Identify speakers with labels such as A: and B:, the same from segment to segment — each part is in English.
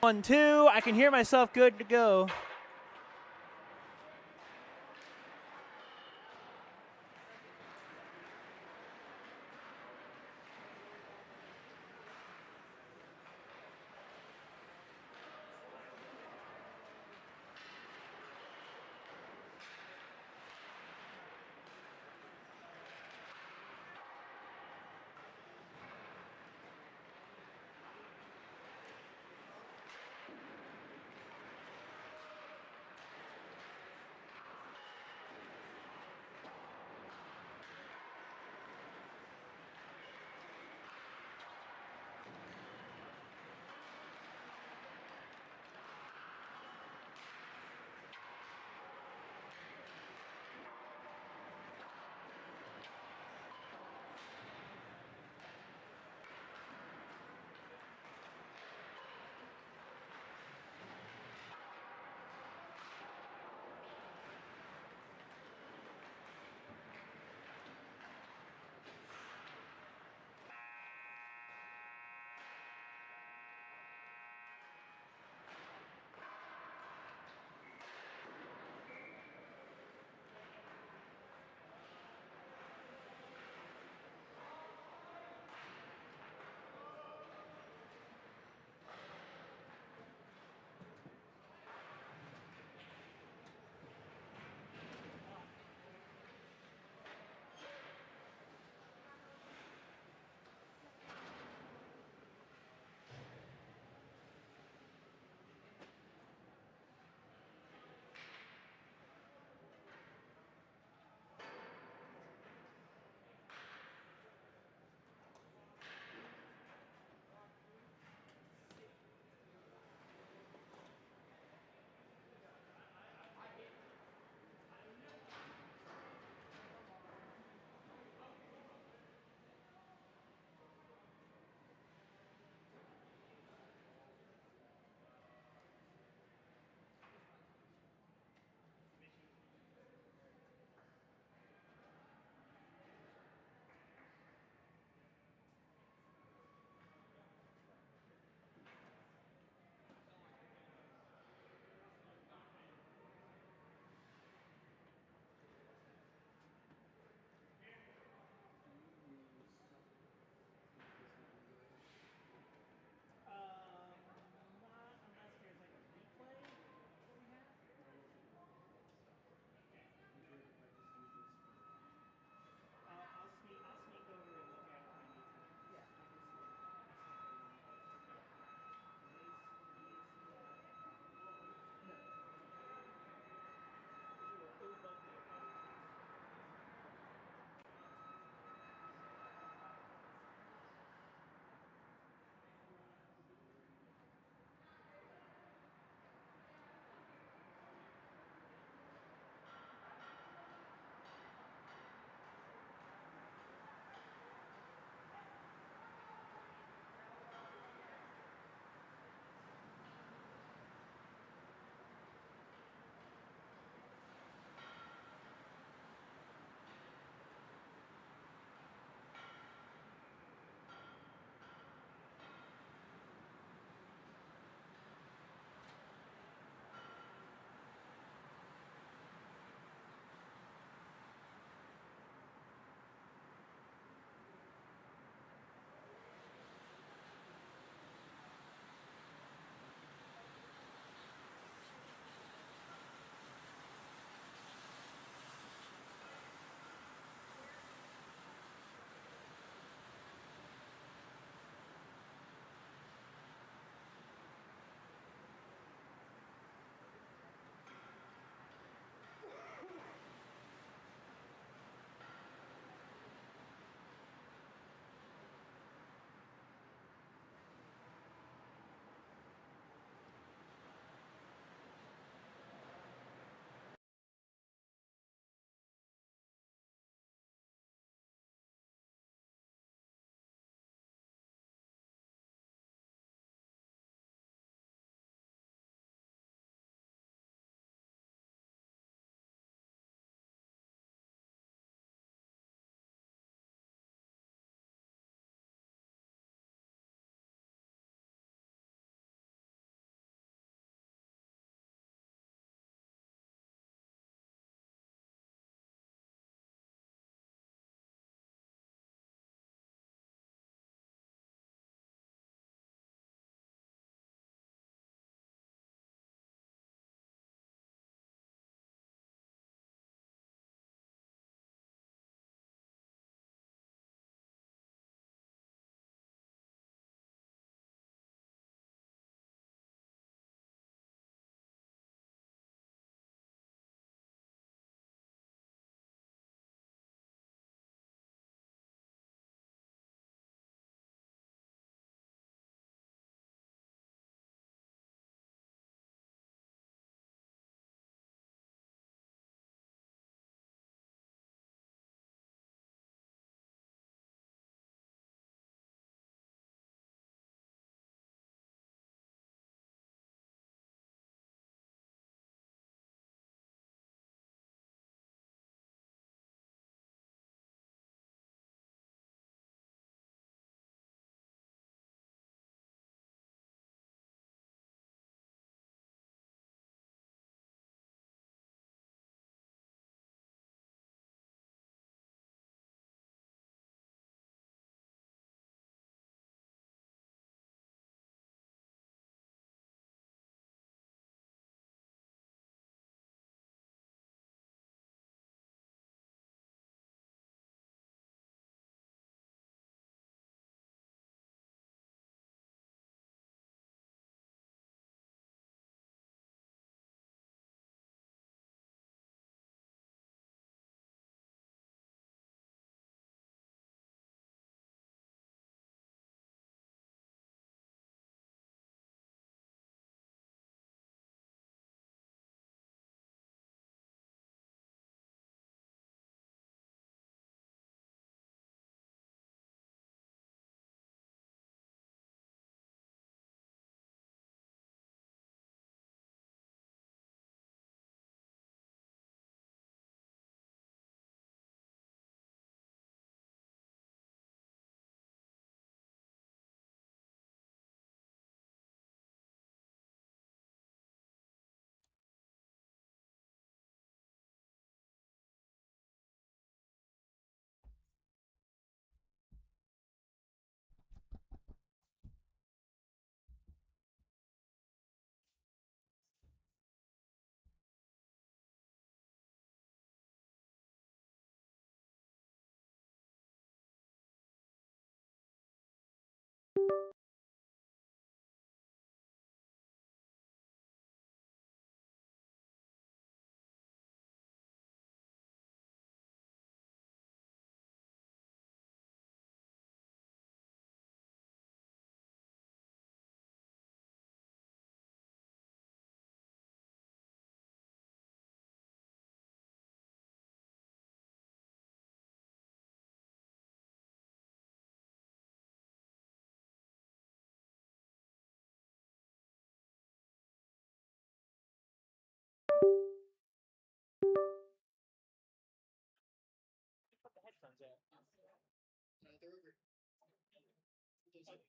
A: 1, 2. I can hear myself good to go.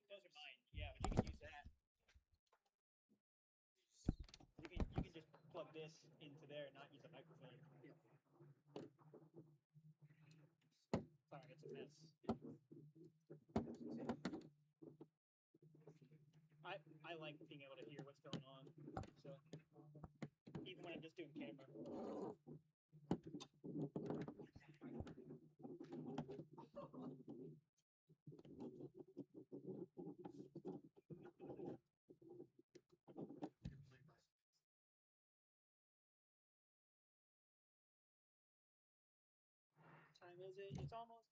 A: Those are mine. Yeah, but you can use that. You can just plug this into there and not use a microphone. Sorry, it's a mess. I like being able to hear what's going on. So even when I'm just doing camera. What time is it? It's almost.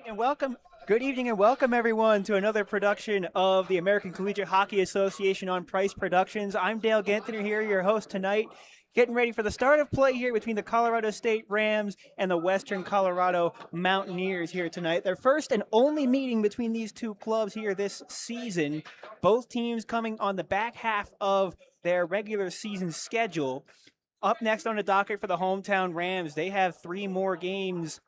A: And welcome. Good evening and welcome everyone to another production of the American Collegiate Hockey Association on Price Productions. I'm Dale Gantner here, your host tonight, getting ready for the start of play here between the Colorado State Rams and the Western Colorado Mountaineers here tonight. Their first and only meeting between these two clubs here this season. Both teams coming on the back half of their regular season schedule. Up next on the docket for the hometown Rams, they have 3 more games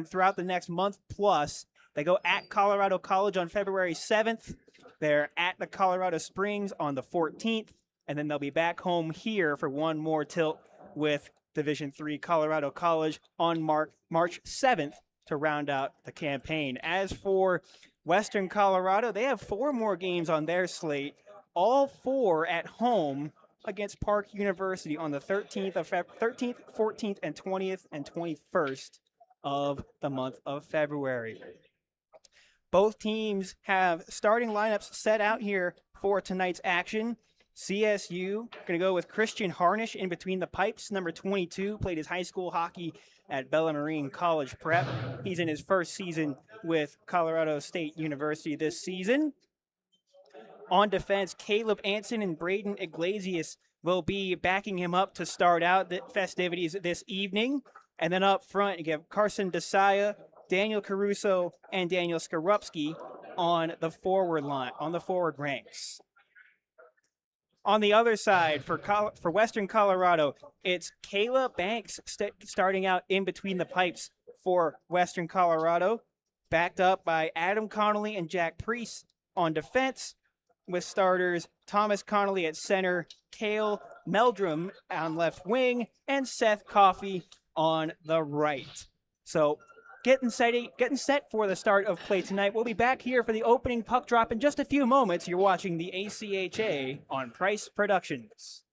A: throughout the next month plus. They go at Colorado College on February 7th. They're at the Colorado Springs on the 14th, and then they'll be back home here for one more tilt with Division III Colorado College on March 7th to round out the campaign. As for Western Colorado, they have 4 more games on their slate, all 4 at home against Park University on the 13th, 14th, and 20th and 21st of the month of February. Both teams have starting lineups set out here for tonight's action. CSU going to go with Christian Harnish in between the pipes. Number 22, played his high school hockey at Bella Marine College Prep. He's in his first season with Colorado State University this season. On defense, Caleb Anson and Braden Iglesias will be backing him up to start out the festivities this evening. And then up front, you have Carson Desaya, Daniel Caruso, and Daniel Skorupski on the forward line, on the forward ranks. On the other side, for Western Colorado, it's Kayla Banks starting out in between the pipes for Western Colorado, backed up by Adam Connolly and Jack Priest on defense, with starters Thomas Connolly at center, Cale Meldrum on left wing, and Seth Coffey on the right. So getting set for the start of play tonight. We'll be back here for the opening puck drop in just a few moments. You're watching the ACHA on Price Productions.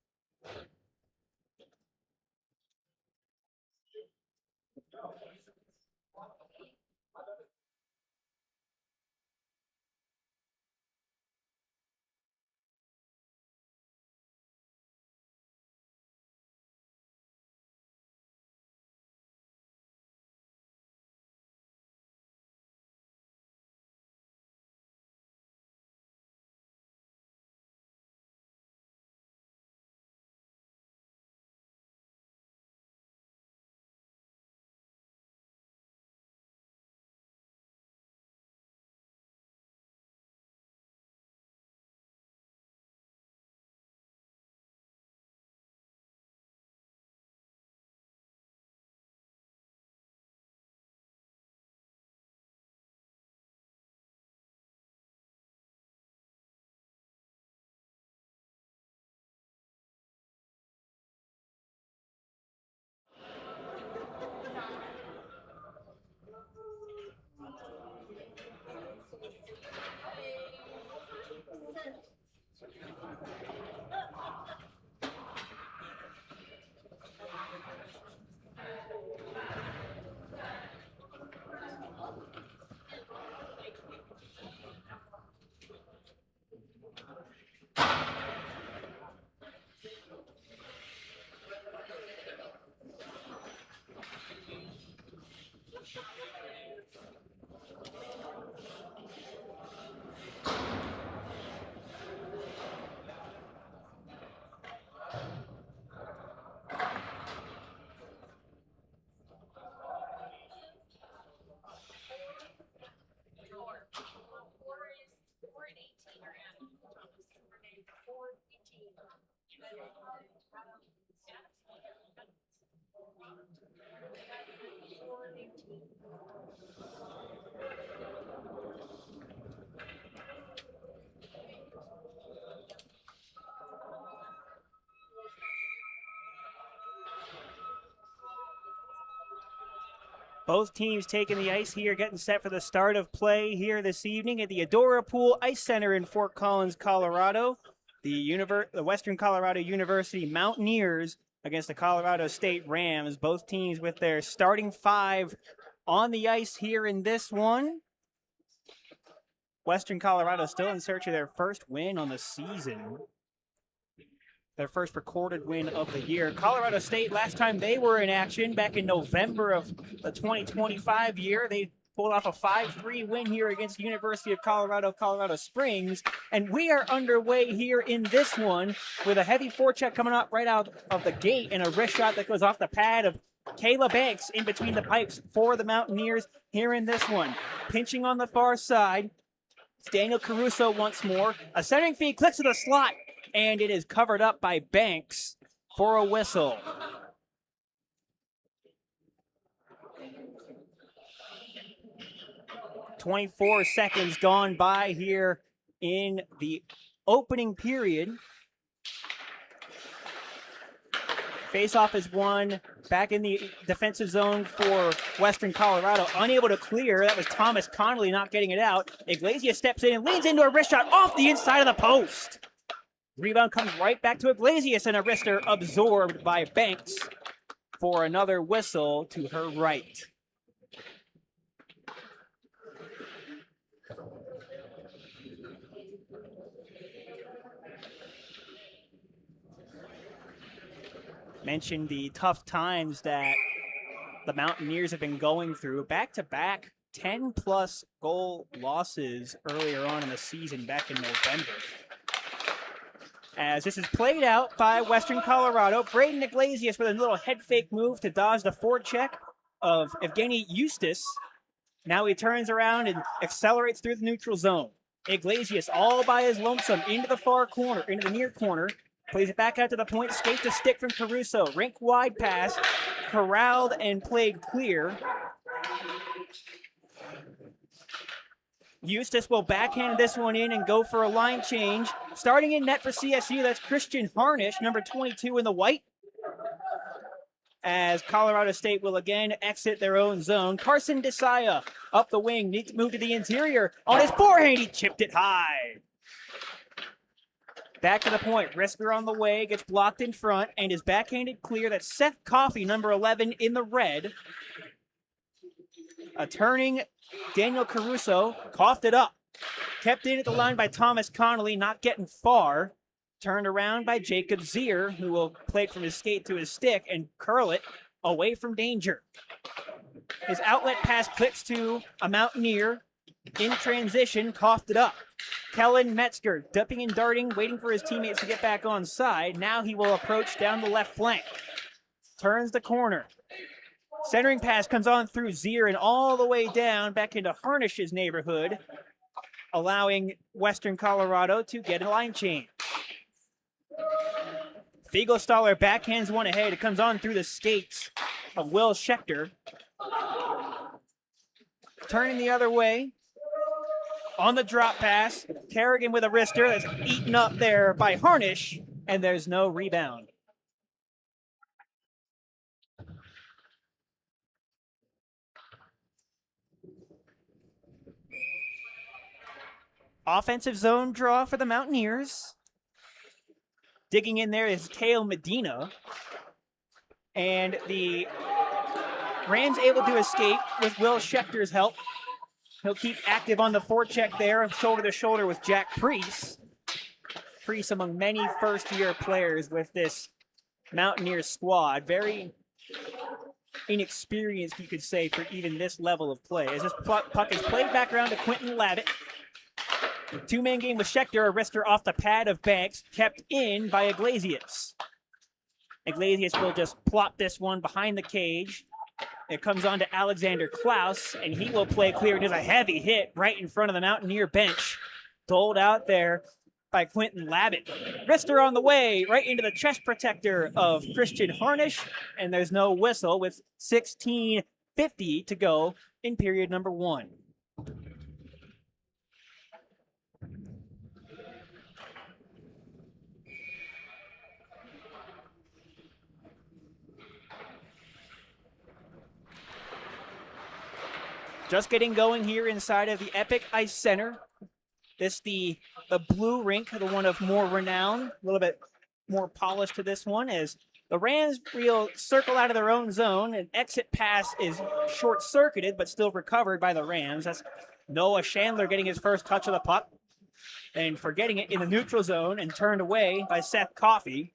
A: Both teams taking the ice here, getting set for the start of play here this evening at the Adora Pool Ice Center in Fort Collins, Colorado. The Western Colorado University Mountaineers against the Colorado State Rams. Both teams with their starting five on the ice here in this one. Western Colorado still in search of their first win on the season. Their first recorded win of the year. Colorado State, last time they were in action back in November of the 2025 year, they pulled off a 5-3 win here against the University of Colorado, Colorado Springs. And we are underway here in this one with a heavy forecheck coming up right out of the gate and a wrist shot that goes off the pad of Kayla Banks in between the pipes for the Mountaineers here in this one. Pinching on the far side, it's Daniel Caruso once more. A centering feed clicks to the slot, and it is covered up by Banks for a whistle. "24 seconds gone by here in the opening period. Faceoff is won back in the defensive zone for Western Colorado. Unable to clear. That was Thomas Connolly not getting it out. Iglesias steps in and leans into a wrist shot off the inside of the post. Rebound comes right back to Iglesias, and a wrister absorbed by Banks for another whistle to her right. Mentioned the tough times that the Mountaineers have been going through. Back-to-back 10-plus goal losses earlier on in the season back in November. As this is played out by Western Colorado. Braden Iglesias with a little head fake move to dodge the forecheck of Evgeny Eustace. Now he turns around and accelerates through the neutral zone. Iglesias all by his lonesome into the far corner, into the near corner. Plays it back out to the point, skate to stick from Caruso. Rink wide pass, corralled and played clear. Eustace will backhand this one in and go for a line change. Starting in net for CSU, that's Christian Harnish, number 22 in the white. As Colorado State will again exit their own zone. Carson Desaya up the wing, needs to move to the interior. On his forehand, he chipped it high. Back to the point, Risker on the way, gets blocked in front, and is backhanded clear. That's Seth Coffey, number 11 in the red. A turning Daniel Caruso, coughed it up. Kept in at the line by Thomas Connolly, not getting far. Turned around by Jacob Zier, who will play it from his skate to his stick and curl it away from danger. His outlet pass clips to a Mountaineer. In transition, coughed it up. Kellen Metzger, dipping and darting, waiting for his teammates to get back on side. Now he will approach down the left flank. Turns the corner. Centering pass comes on through Zier and all the way down back into Harnish's neighborhood, allowing Western Colorado to get a line change. Fiegelstaller backhands one ahead. It comes on through the skates of Will Schechter. Turning the other way. On the drop pass, Kerrigan with a wrister that's eaten up there by Harnish, and there's no rebound. Offensive zone draw for the Mountaineers. Digging in there is Kale Medina. And the Rams able to escape with Will Schechter's help. He'll keep active on the forecheck there, shoulder to shoulder with Jack Priest. Priest among many first-year players with this Mountaineers squad. Very inexperienced, you could say, for even this level of play. As this puck is played back around to Quentin Lavitt. Two-man game with Schechter, a wrister off the pad of Banks, kept in by Iglesias. Iglesias will just plop this one behind the cage. It comes on to Alexander Klaus, and he will play clear. It is a heavy hit right in front of the Mountaineer bench. Doled out there by Quentin Lavitt. Wrister on the way, right into the chest protector of Christian Harnish, and there's no whistle with 16:50 to go in period number 1. Just getting going here inside of the Epic Ice Center. This the blue rink, the one of more renown, a little bit more polished to this one, as the Rams will circle out of their own zone. An exit pass is short-circuited, but still recovered by the Rams. That's Noah Chandler getting his first touch of the puck and forgetting it in the neutral zone and turned away by Seth Coffey.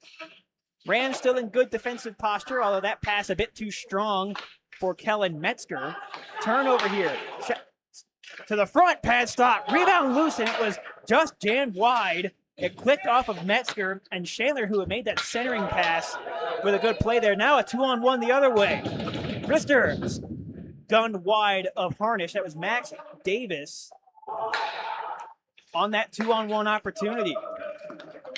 A: Rams still in good defensive posture, although that pass a bit too strong for Kellen Metzger. Turnover here. To the front, pad stop. Rebound loose, and it was just jammed wide. It clicked off of Metzger, and Chandler, who had made that centering pass with a good play there. Now a 2-on-1 the other way. Rister gunned wide of Harnish. That was Max Davis on that 2-on-1 opportunity.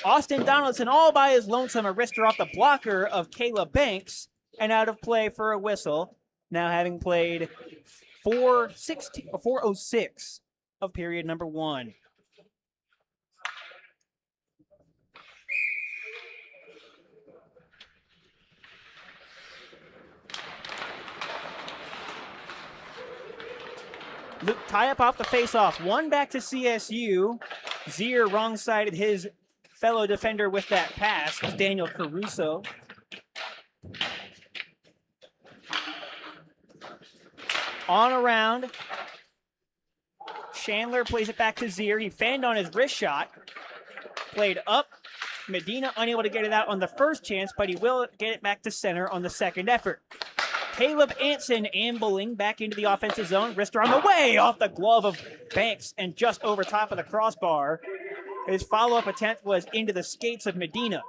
A: Austin Donaldson all by his lonesome. A wrister off the blocker of Caleb Banks, and out of play for a whistle. Now having played 4:06 of period number 1. Luke tie up off the faceoff. One back to CSU. Zier wrong-sided his fellow defender with that pass. It's Daniel Caruso. On around. Chandler plays it back to Zier. He fanned on his wrist shot. Played up. Medina unable to get it out on the first chance, but he will get it back to center on the second effort. Caleb Anson ambling back into the offensive zone. Wrister on the way off the glove of Banks and just over top of the crossbar. His follow-up attempt was into the skates of Medina.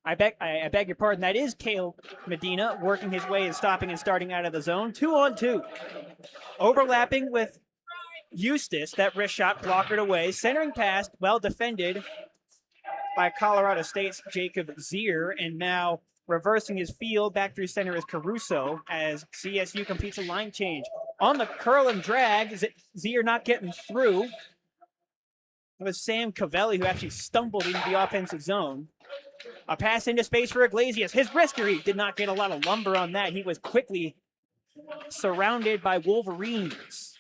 A: I beg your pardon. That is Caleb Medina working his way and stopping and starting out of the zone. 2-on-2. Overlapping with Eustace. That wrist shot blockered away. Centering pass, well defended by Colorado State's Jacob Zier. And now reversing his field back through center is Caruso as CSU completes a line change. On the curl and drag, Zier not getting through. It was Sam Cavelli who actually stumbled into the offensive zone. A pass into space for Iglesias. His wrister, he did not get a lot of lumber on that. He was quickly surrounded by Wolverines.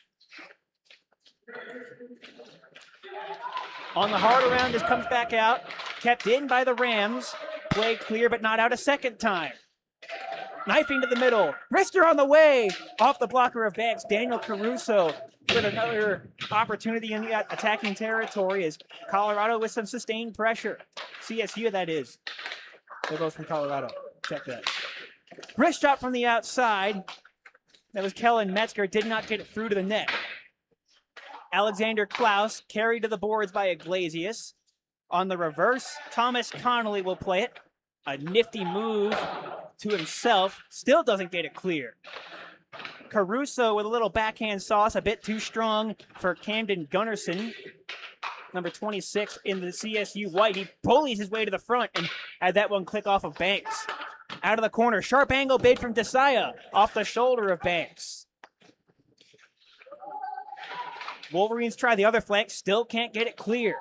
A: On the hard around, this comes back out. Kept in by the Rams. Play clear, but not out a second time. Knifing to the middle. Wrister on the way. Off the blocker of Banks. Daniel Caruso with another opportunity in the attacking territory as Colorado with some sustained pressure. CSU, that is. They're both from Colorado. Check that. Wrist shot from the outside. That was Kellen Metzger. Did not get it through to the net. Alexander Klaus carried to the boards by Iglesias. On the reverse, Thomas Connolly will play it. A nifty move to himself. Still doesn't get it clear. Caruso with a little backhand sauce, a bit too strong for Camden Gunnarsson. Number 26 in the CSU white. He bullies his way to the front and had that one click off of Banks. Out of the corner, sharp angle bid from DIII off the shoulder of Banks. Wolverines try the other flank, still can't get it clear.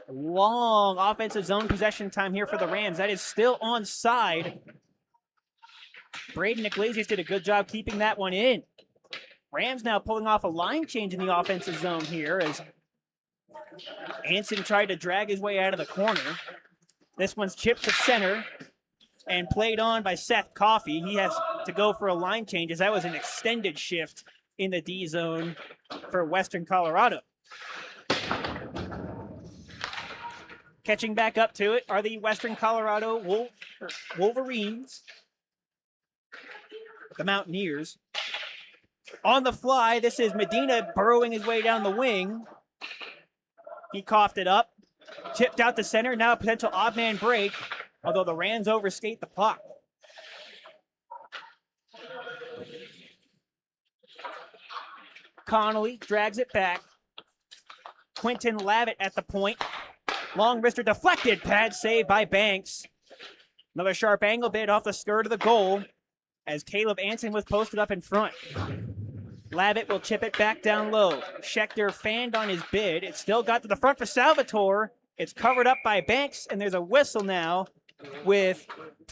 A: Long offensive zone possession time here for the Rams. That is still onside. Braden Iglesias did a good job keeping that one in. Rams now pulling off a line change in the offensive zone here as Anson tried to drag his way out of the corner. This one's chipped to center and played on by Seth Coffey. He has to go for a line change as that was an extended shift in the D zone for Western Colorado. Catching back up to it are the Western Colorado Wolverines. The Mountaineers. On the fly, this is Medina burrowing his way down the wing. He coughed it up. Chipped out to center. Now a potential odd man break, although the Rams overskate the puck. Connolly drags it back. Quentin Lavitt at the point. Long wrister deflected. Pad save by Banks. Another sharp angle bid off the skirt of the goal as Caleb Anson was posted up in front. Lavitt will chip it back down low. Schechter fanned on his bid. It still got to the front for Salvatore. It's covered up by Banks, and there's a whistle now with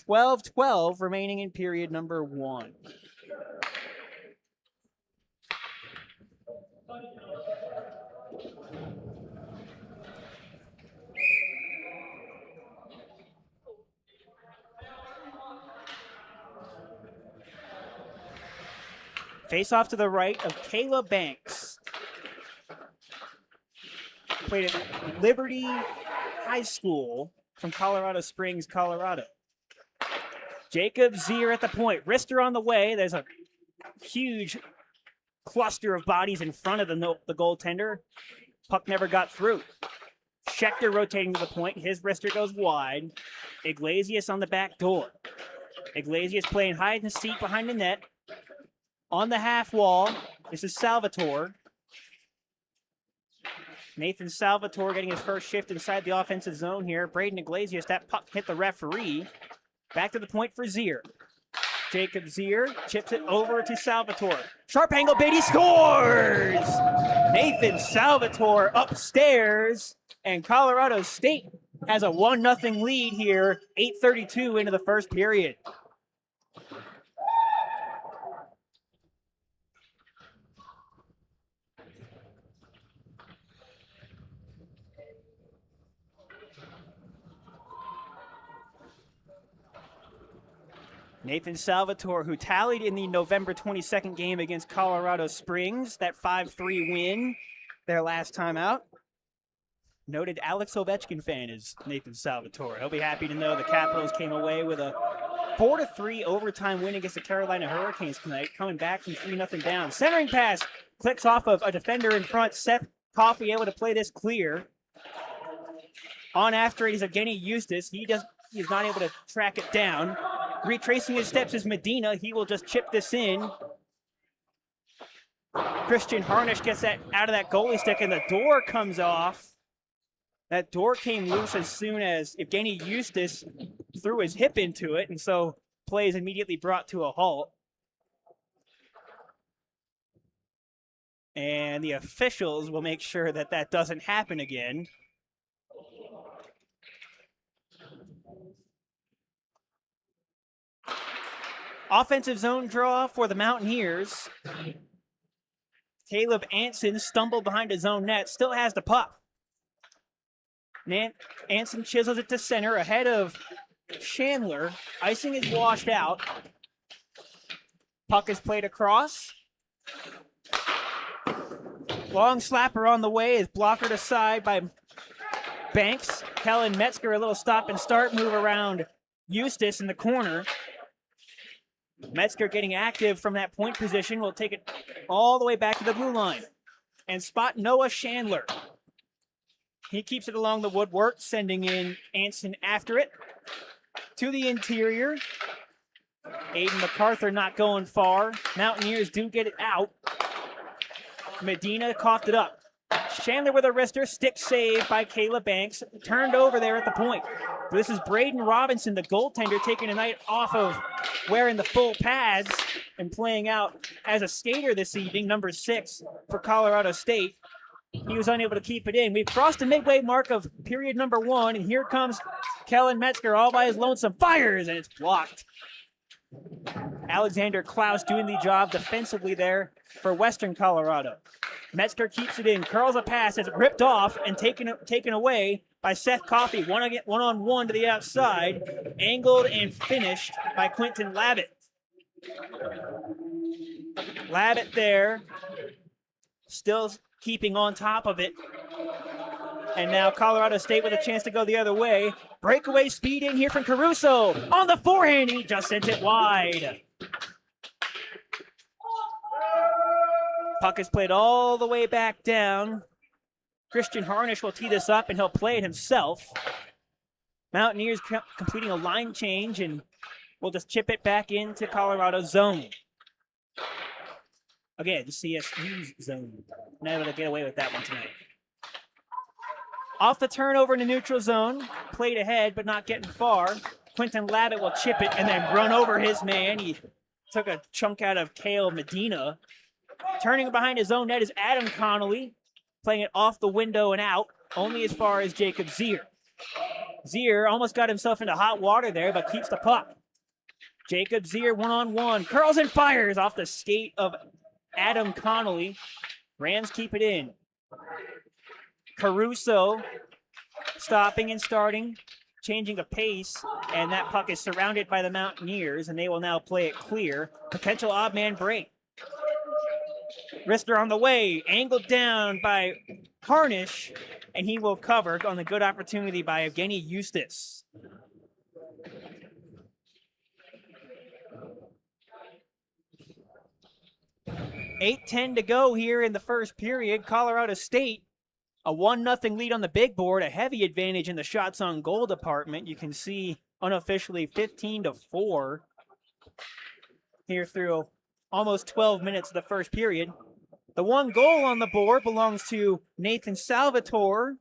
A: 12-12 remaining in period number 1. Face off to the right of Kayla Banks. Played at Liberty High School from Colorado Springs, Colorado. Jacob Zier at the point. Wrister on the way. There's a huge cluster of bodies in front of the goaltender. Puck never got through. Schechter rotating to the point. His wrister goes wide. Iglesias on the back door. Iglesias playing hide and seek behind the net. On the half wall, this is Salvatore. Nathan Salvatore getting his first shift inside the offensive zone here. Braden Iglesias, that puck hit the referee. Back to the point for Zier. Jacob Zier chips it over to Salvatore. Sharp angle bid, he scores! Nathan Salvatore upstairs, and Colorado State has a 1-0 lead here, 8:32 into the first period. Nathan Salvatore, who tallied in the November 22nd game against Colorado Springs, that 5-3 win, their last time out. Noted Alex Ovechkin fan is Nathan Salvatore. He'll be happy to know the Capitals came away with a 4-3 overtime win against the Carolina Hurricanes tonight, coming back from 3-0 down. Centering pass clicks off of a defender in front. Seth Coffee able to play this clear. On after it is Evgeny Eustace. He's not able to track it down. Retracing his steps is Medina. He will just chip this in. Christian Harnish gets that out of that goalie stick, and the door comes off. That door came loose as soon as Evgeny Eustace threw his hip into it, and so play is immediately brought to a halt. And the officials will make sure that that doesn't happen again. Offensive zone draw for the Mountaineers. Caleb Anson stumbled behind his own net, still has the puck. Anson chisels it to center ahead of Chandler. Icing is washed out. Puck is played across. Long slapper on the way is blockered aside by Banks. Kellen Metzger, a little stop and start move around Eustace in the corner. Metzger getting active from that point position will take it all the way back to the blue line and spot Noah Chandler. He keeps it along the woodwork, sending in Anson after it. To the interior. Aiden MacArthur not going far. Mountaineers do get it out. Medina coughed it up. Chandler with a wrister, stick save by Kayla Banks. Turned over there at the point. This is Braden Robinson, the goaltender, taking a night off of wearing the full pads and playing out as a skater this evening, number 6 for Colorado State. He was unable to keep it in. We've crossed the midway mark of period number 1, and here comes Kellen Metzger all by his lonesome. Fires, and it's blocked. Alexander Klaus doing the job defensively there for Western Colorado. Metzger keeps it in, curls a pass, it's ripped off and taken away by Seth Coffey. One-on-one to the outside, angled and finished by Quentin Labatt. Labatt there, still keeping on top of it. And now Colorado State with a chance to go the other way. Breakaway speed in here from Caruso. On the forehand, he just sent it wide. Puck is played all the way back down. Christian Harnish will tee this up, and he'll play it himself. Mountaineers completing a line change, and we'll just chip it back into Colorado's zone. Again, the CSU's zone. Not able to get away with that one tonight. Off the turnover in the neutral zone. Played ahead, but not getting far. Quentin Labatt will chip it and then run over his man. He took a chunk out of Kale Medina. Turning behind his own net is Adam Connolly. Playing it off the window and out, only as far as Jacob Zier. Zier almost got himself into hot water there, but keeps the puck. Jacob Zier one-on-one. Curls and fires off the skate of Adam Connolly. Rams keep it in. Caruso stopping and starting, changing a pace, and that puck is surrounded by the Mountaineers, and they will now play it clear. Potential odd man break. Wrister on the way, angled down by Harnish, and he will cover on the good opportunity by Evgeny Eustace. $8:10 to go here in the first period. Colorado State, a 1-0 lead on the big board, a heavy advantage in the shots on goal department. You can see unofficially 15-4 here through almost 12 minutes of the first period. The one goal on the board belongs to Nathan Salvatore.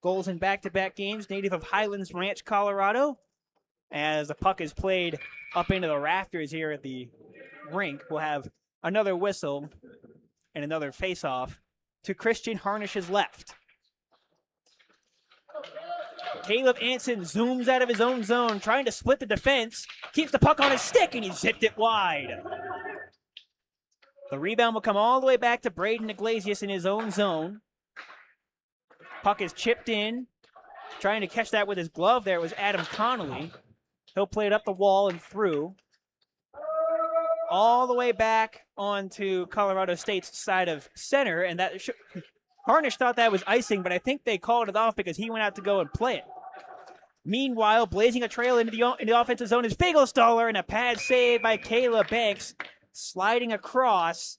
A: Goals in back-to-back games, native of Highlands Ranch, Colorado. As the puck is played up into the rafters here at the rink, we'll have another whistle and another face-off to Christian Harnish's left. Caleb Anson zooms out of his own zone, trying to split the defense, keeps the puck on his stick, and he zipped it wide. The rebound will come all the way back to Braden Iglesias in his own zone. Puck is chipped in. Trying to catch that with his glove there was Adam Connolly. He'll play it up the wall and through. All the way back onto Colorado State's side of center, and that Harnish thought that was icing, but I think they called it off because he went out to go and play it. Meanwhile, blazing a trail into the offensive zone is Fagelstaller, and a pad save by Kayla Banks, sliding across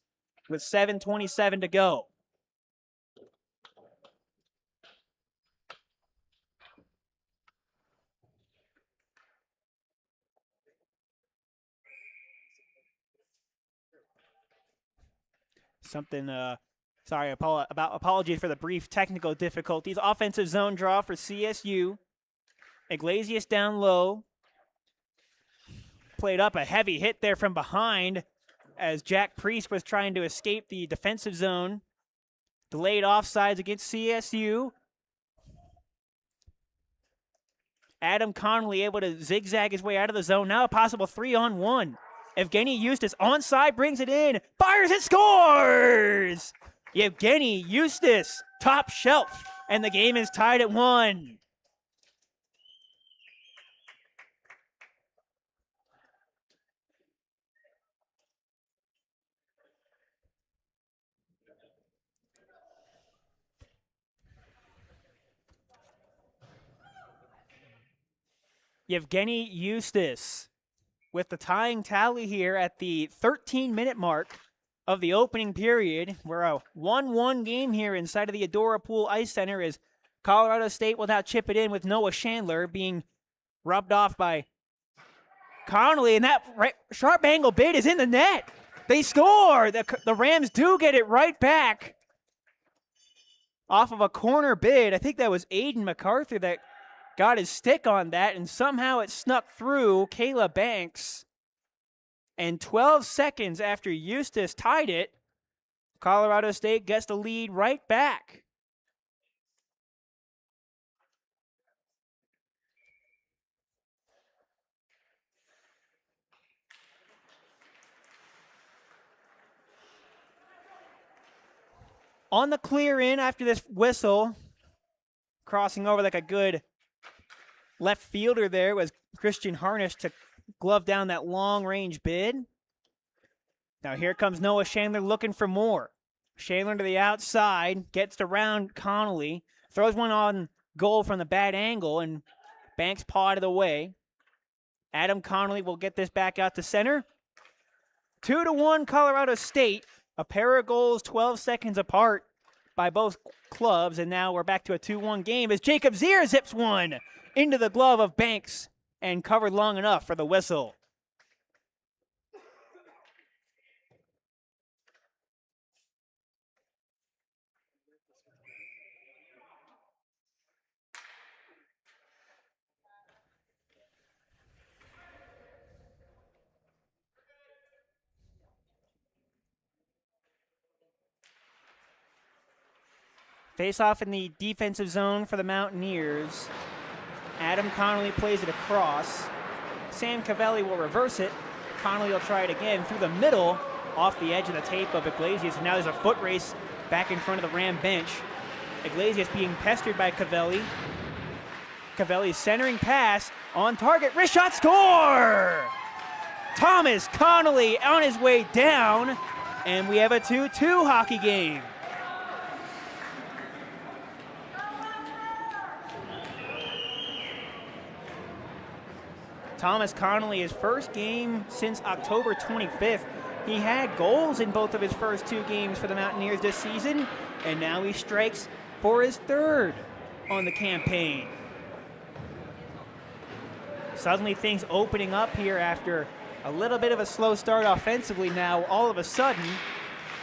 A: with 7:27 to go. Apologies for the brief technical difficulties. Offensive zone draw for CSU. Iglesias down low. Played up a heavy hit there from behind as Jack Priest was trying to escape the defensive zone. Delayed offsides against CSU. Adam Connolly able to zigzag his way out of the zone. Now a possible 3-on-1. Evgeny Eustace onside, brings it in, fires and scores! Evgeny Eustace, top shelf, and the game is tied at 1. Evgeny Eustace with the tying tally here at the 13-minute mark of the opening period. We're a 1-1 game here inside of the Adora Pool Ice Center as Colorado State will now chip it in with Noah Chandler being rubbed off by Connolly, and that sharp angle bid is in the net. They score. The Rams do get it right back off of a corner bid. I think that was Aiden MacArthur that got his stick on that, and somehow it snuck through Kayla Banks. And 12 seconds after Eustace tied it, Colorado State gets the lead right back. On the clear in after this whistle, crossing over like a good left fielder there was Christian Harnish to glove down that long-range bid. Now here comes Noah Chandler looking for more. Chandler to the outside, gets around Connolly, throws one on goal from the bad angle, and Banks pawed it away. Adam Connolly will get this back out to center. 2-1 Colorado State. A pair of goals 12 seconds apart by both clubs, and now we're back to a 2-1 game as Jacob Zier zips one into the glove of Banks and covered long enough for the whistle. Face off in the defensive zone for the Mountaineers. Adam Connolly plays it across. Sam Cavelli will reverse it. Connolly will try it again through the middle, off the edge of the tape of Iglesias. And now there's a foot race back in front of the Ram bench. Iglesias being pestered by Cavelli. Cavelli's centering pass on target. Wrist shot, score! Thomas Connolly on his way down. And we have a 2-2 hockey game. Thomas Connolly, his first game since October 25th. He had goals in both of his first 2 games for the Mountaineers this season, and now he strikes for his 3rd on the campaign. Suddenly things opening up here after a little bit of a slow start offensively. Now all of a sudden,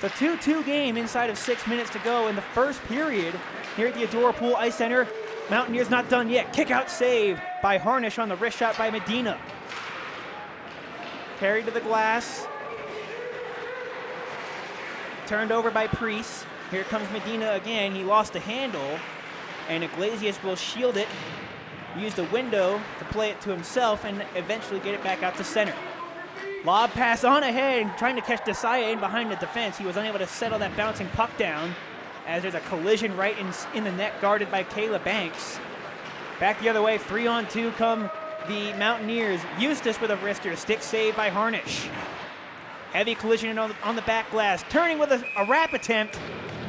A: the 2-2 game inside of 6 minutes to go in the first period here at the Adora Pool Ice Center. Mountaineers not done yet. Kick out save by Harnish on the wrist shot by Medina. Carried to the glass. Turned over by Priest. Here comes Medina again. He lost the handle, and Iglesias will shield it. Use the window to play it to himself and eventually get it back out to center. Lob pass on ahead and trying to catch DIII in behind the defense. He was unable to settle that bouncing puck down, as there's a collision right in the net guarded by Kayla Banks. Back the other way, 3-on-2 come the Mountaineers. Eustace with a wrister, stick save by Harnish. Heavy collision on the back glass. Turning with a wrap attempt.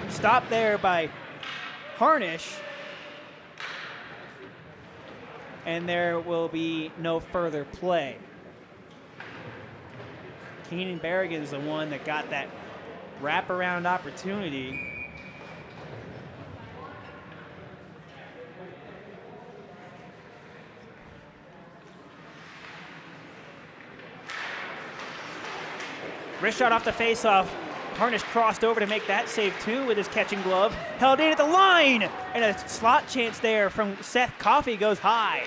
A: Stopped there by Harnish. And there will be no further play. Keenan Berrigan is the one that got that wraparound opportunity. Wrist shot off the faceoff Harnish crossed over to make that save too with his catching glove. Held in at the line, and a slot chance there from Seth Coffey goes high.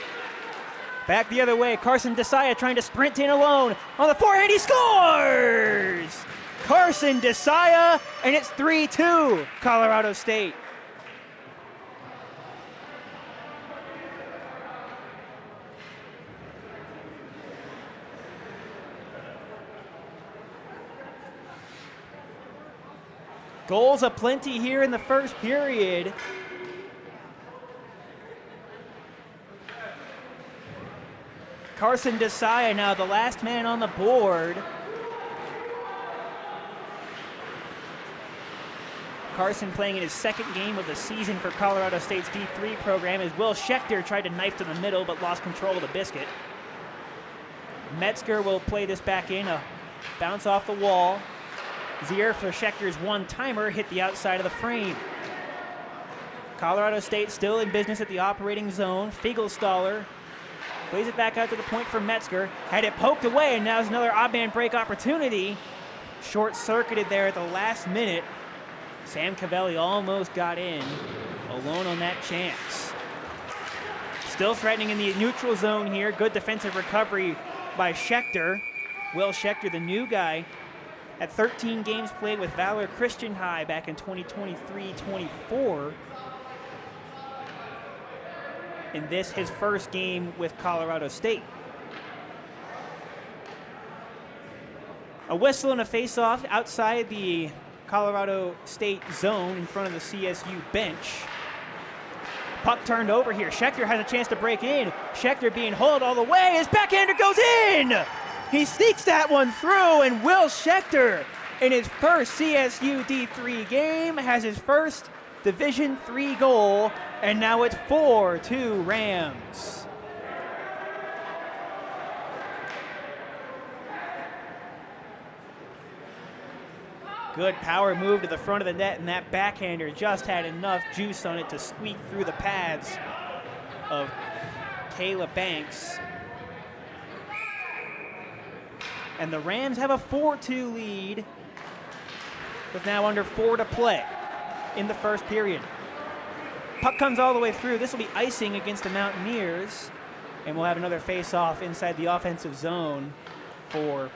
A: Back the other way, Carson DIII trying to sprint in alone. On the forehand, he scores! Carson DIII, and it's 3-2, Colorado State. Goals aplenty here in the first period. Carson DIII now the last man on the board. Carson playing in his second game of the season for Colorado State's D3 program as Will Schechter tried to knife to the middle but lost control of the biscuit. Metzger will play this back in, a bounce off the wall. Zier for Schechter's one-timer hit the outside of the frame. Colorado State still in business at the operating zone. Fiegelstaller plays it back out to the point for Metzger. Had it poked away, and now is another odd man break opportunity. Short-circuited there at the last minute. Sam Cavelli almost got in, alone on that chance. Still threatening in the neutral zone here. Good defensive recovery by Schechter. Will Schechter, the new guy, had 13 games played with Valor Christian High back in 2023-24. In this, his first game with Colorado State. A whistle and a face-off outside the Colorado State zone in front of the CSU bench. Puck turned over here. Schechter has a chance to break in. Schechter being hauled all the way. His backhander goes in! He sneaks that one through, and Will Schechter, in his first CSU D3 game, has his first Division III goal, and now it's 4-2 Rams. Good power move to the front of the net, and that backhander just had enough juice on it to squeak through the pads of Kayla Banks. And the Rams have a 4-2 lead with now under 4 to play in the first period. Puck comes all the way through. This will be icing against the Mountaineers, and we'll have another face-off inside the offensive zone for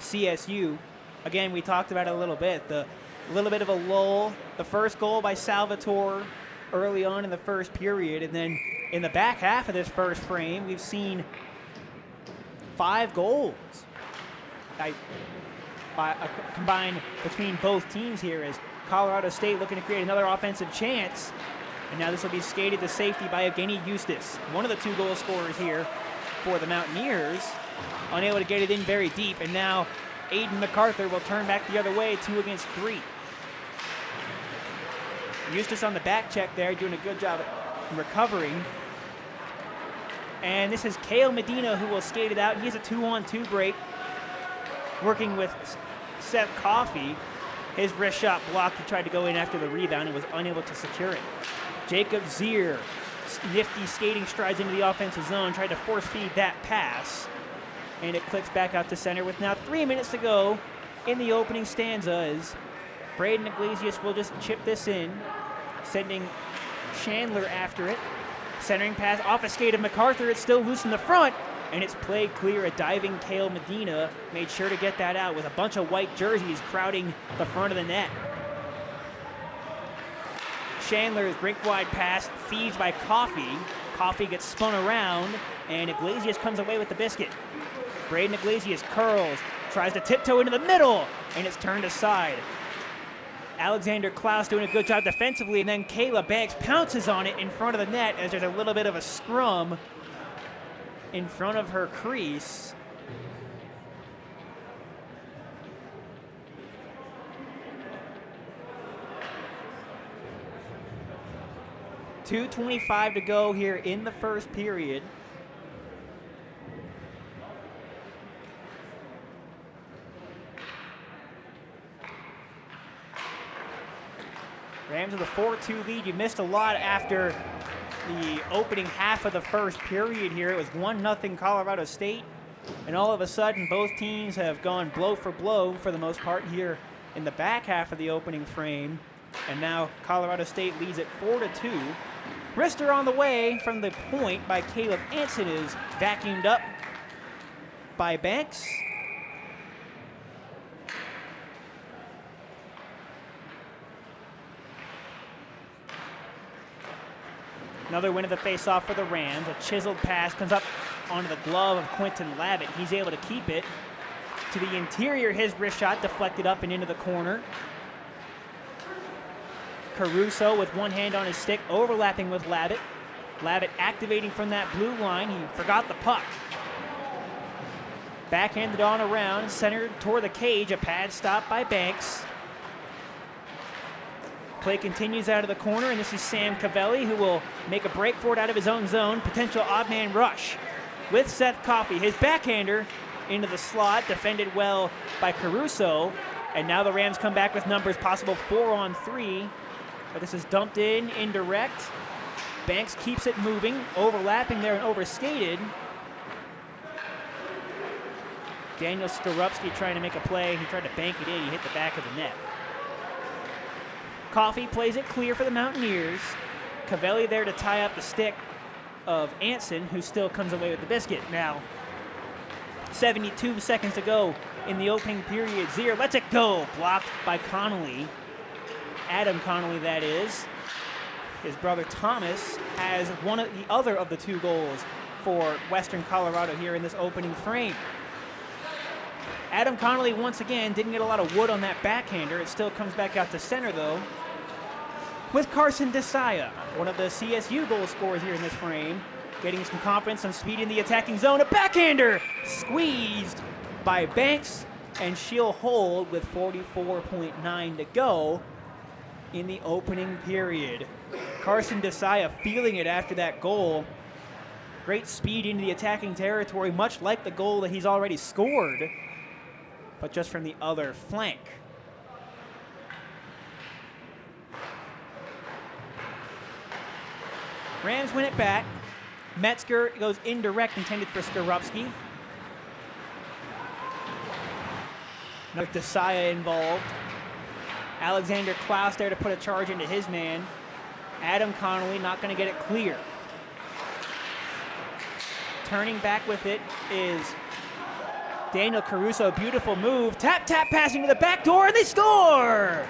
A: CSU. Again, we talked about it a little bit. The little bit of a lull. The first goal by Salvatore early on in the first period, and then in the back half of this first frame, we've seen 5 goals combined between both teams here as Colorado State looking to create another offensive chance. And now this will be skated to safety by Evgeny Eustace, one of the 2 goal scorers here for the Mountaineers. Unable to get it in very deep, and now Aiden MacArthur will turn back the other way, 2 against 3. Eustace on the back check there, doing a good job of recovering. And this is Cale Medina who will skate it out. He has a 2-on-2 break, working with Seth Coffey. His wrist shot blocked. He tried to go in after the rebound and was unable to secure it. Jacob Zier, nifty skating strides into the offensive zone, tried to force feed that pass. And it clicks back out to center with now 3 minutes to go in the opening stanza as Braden Iglesias will just chip this in, sending Chandler after it. Centering pass off a skate of MacArthur. It's still loose in the front, and it's played clear. A diving Cale Medina made sure to get that out with a bunch of white jerseys crowding the front of the net. Chandler's rink-wide pass feeds by Coffey. Coffey gets spun around, and Iglesias comes away with the biscuit. Braden Iglesias curls, tries to tiptoe into the middle, and it's turned aside. Alexander Klaus doing a good job defensively, and then Kayla Banks pounces on it in front of the net as there's a little bit of a scrum in front of her crease. .225 to go here in the first period. Rams with a 4-2 lead. You missed a lot after the opening half of the first period here. It was 1-0 Colorado State And all of a sudden, both teams have gone blow for the most part here in the back half of the opening frame. And now Colorado State leads at 4-2. Wrister on the way from the point by Caleb Anson is vacuumed up by Banks. Another win of the faceoff for the Rams. A chiseled pass comes up onto the glove of Quentin Lavitt. He's able to keep it to the interior. His wrist shot deflected up and into the corner. Caruso with one hand on his stick, overlapping with Lavitt. Lavitt activating from that blue line. He forgot the puck. Backhanded on around, centered toward the cage. A pad stop by Banks. Play continues out of the corner, and this is Sam Cavelli, who will make a break for it out of his own zone. Potential odd man rush with Seth Coffey. His backhander into the slot, defended well by Caruso. And now the Rams come back with numbers, possible 4-on-3. But this is dumped in, indirect. Banks keeps it moving, overlapping there and overskated. Daniel Skorupski trying to make a play. He tried to bank it in. He hit the back of the net. Coffey plays it clear for the Mountaineers. Cavelli there to tie up the stick of Anson, who still comes away with the biscuit. Now, 72 seconds to go in the opening period. Zier lets it go. Blocked by Connolly. Adam Connolly, that is. His brother Thomas has one of the other of the two goals for Western Colorado here in this opening frame. Adam Connolly, once again, didn't get a lot of wood on that backhander. It still comes back out to center, though, with Carson DeSaya, one of the CSU goal scorers here in this frame, getting some confidence, some speed in the attacking zone. A backhander squeezed by Banks, and she'll hold with 44.9 to go in the opening period. Carson DeSaya feeling it after that goal. Great speed into the attacking territory, much like the goal that he's already scored, but just from the other flank. Rams win it back. Metzger goes indirect, intended for Skorupski. Another DeSaya involved. Alexander Klaus there to put a charge into his man. Adam Connolly not going to get it clear. Turning back with it is Daniel Caruso. Beautiful move. Tap, passing to the back door, and they score!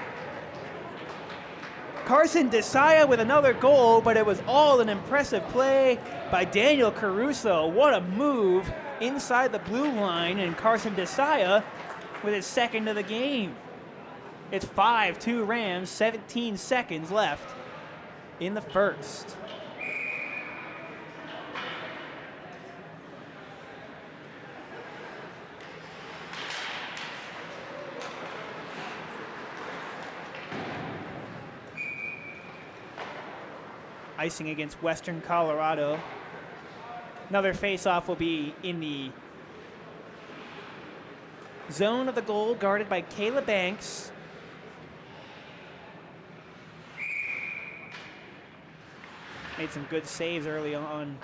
A: Carson DeSaya with another goal, but it was all an impressive play by Daniel Caruso. What a move inside the blue line, and Carson DeSaya with his second of the game. It's 5-2 Rams, 17 seconds left in the first. Icing against Western Colorado. Another face-off will be in the zone of the goal, guarded by Caleb Banks. Made some good saves early on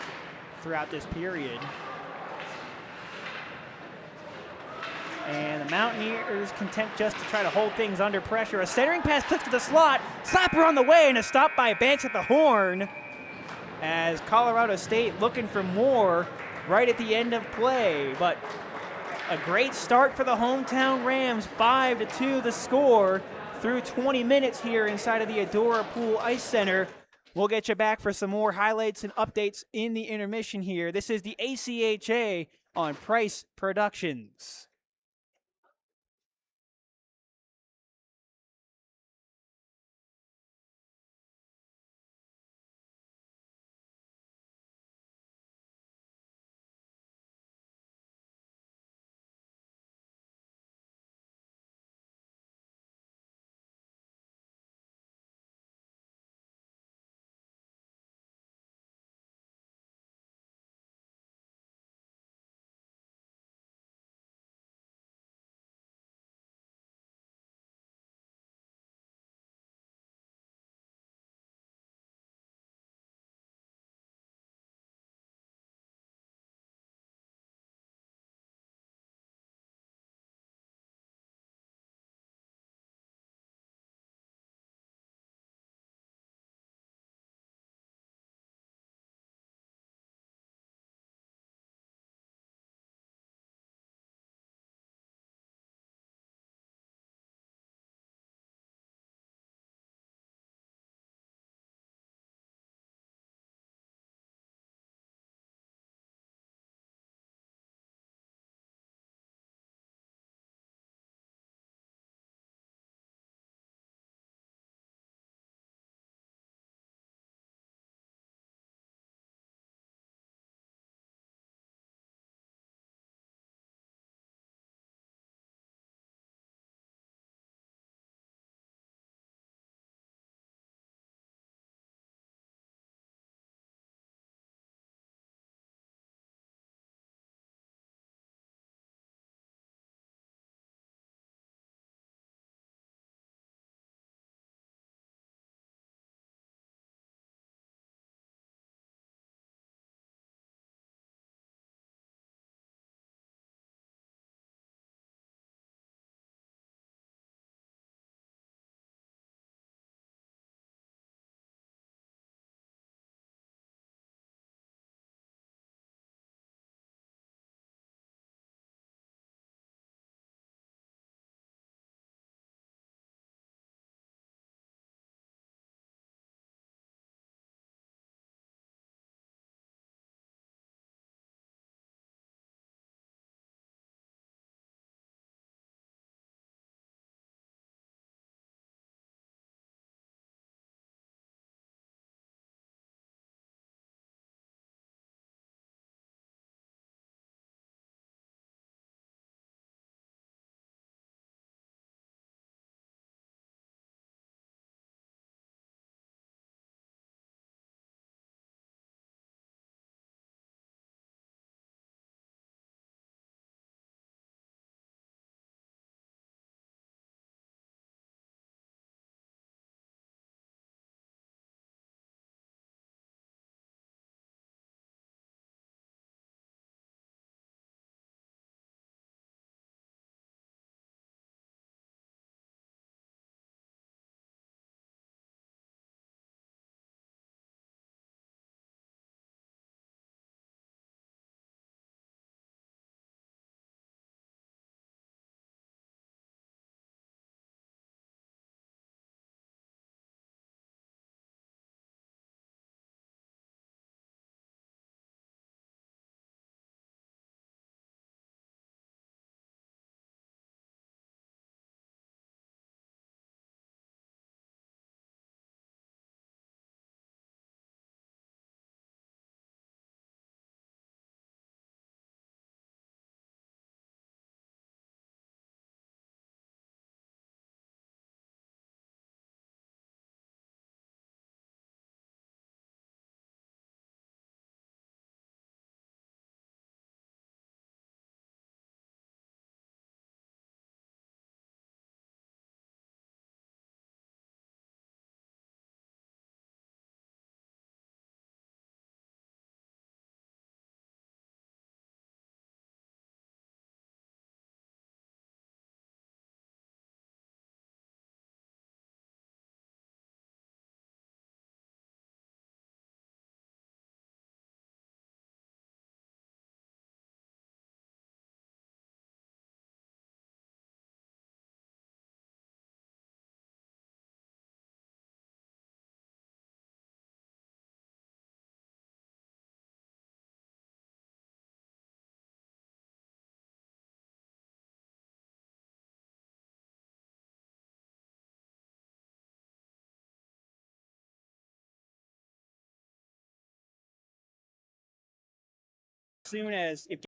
A: throughout this period. And the Mountaineers content just to try to hold things under pressure. A centering pass clicks to the slot. Slapper on the way, and a stop by Banks at the horn. As Colorado State looking for more right at the end of play. But a great start for the hometown Rams. 5-2 the score through 20 minutes here inside of the Adora Pool Ice Center. We'll get you back for some more highlights and updates in the intermission here. This is the ACHA on Price Productions. soon as if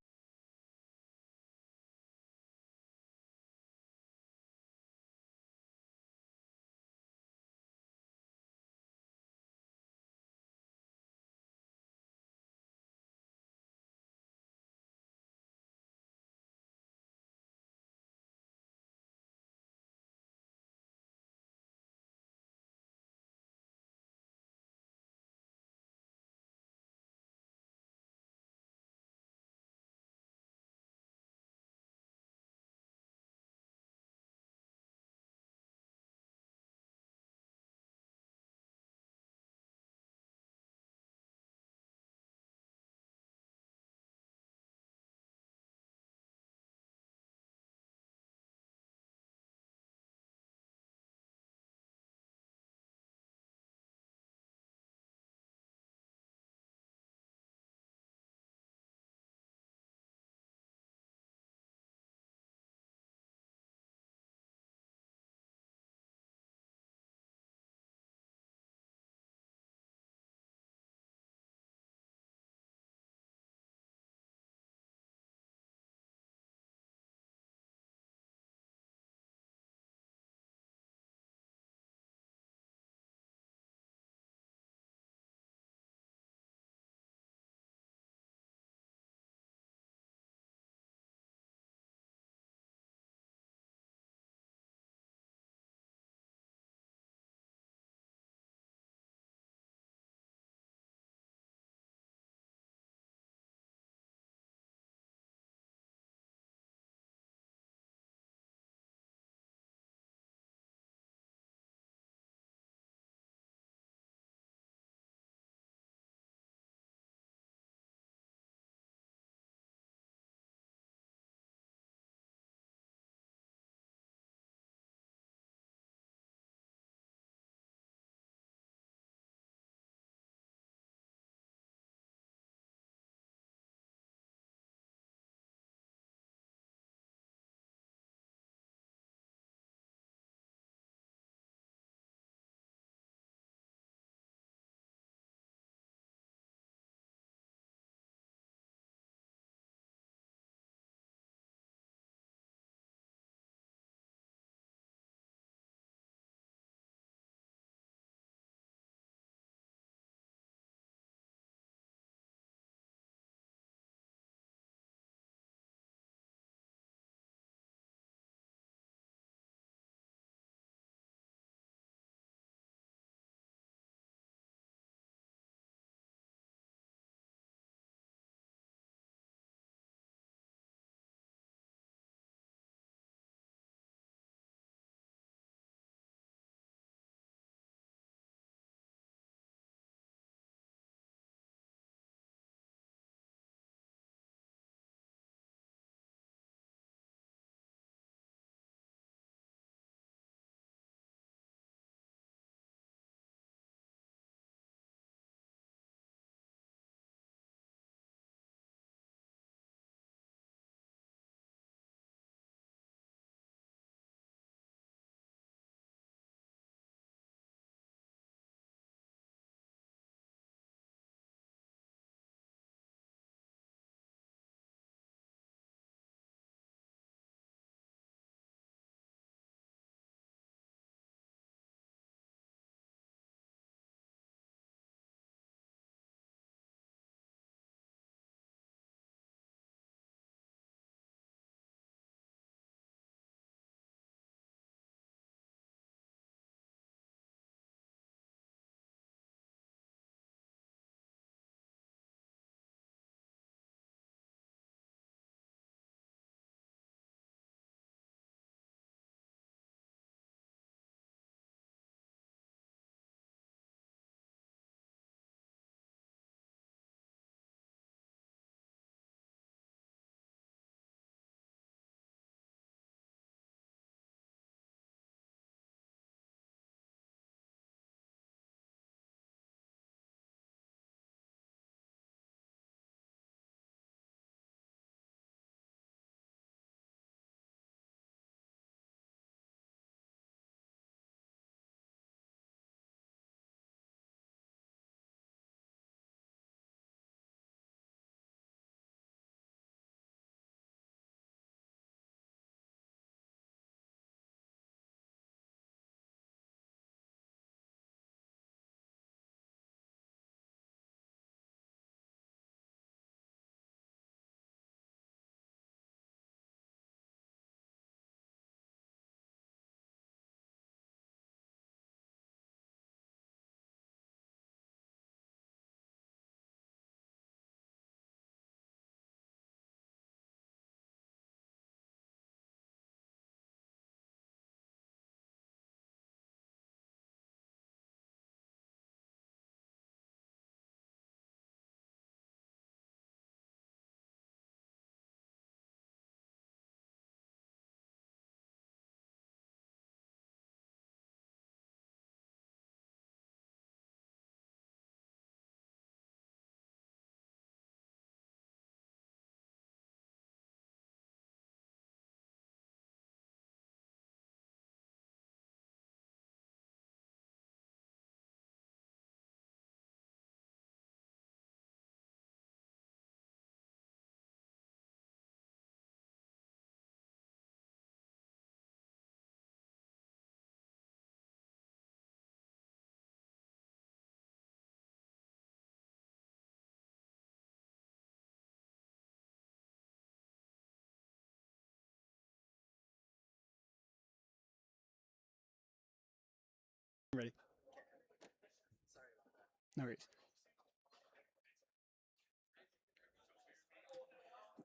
A: No worries.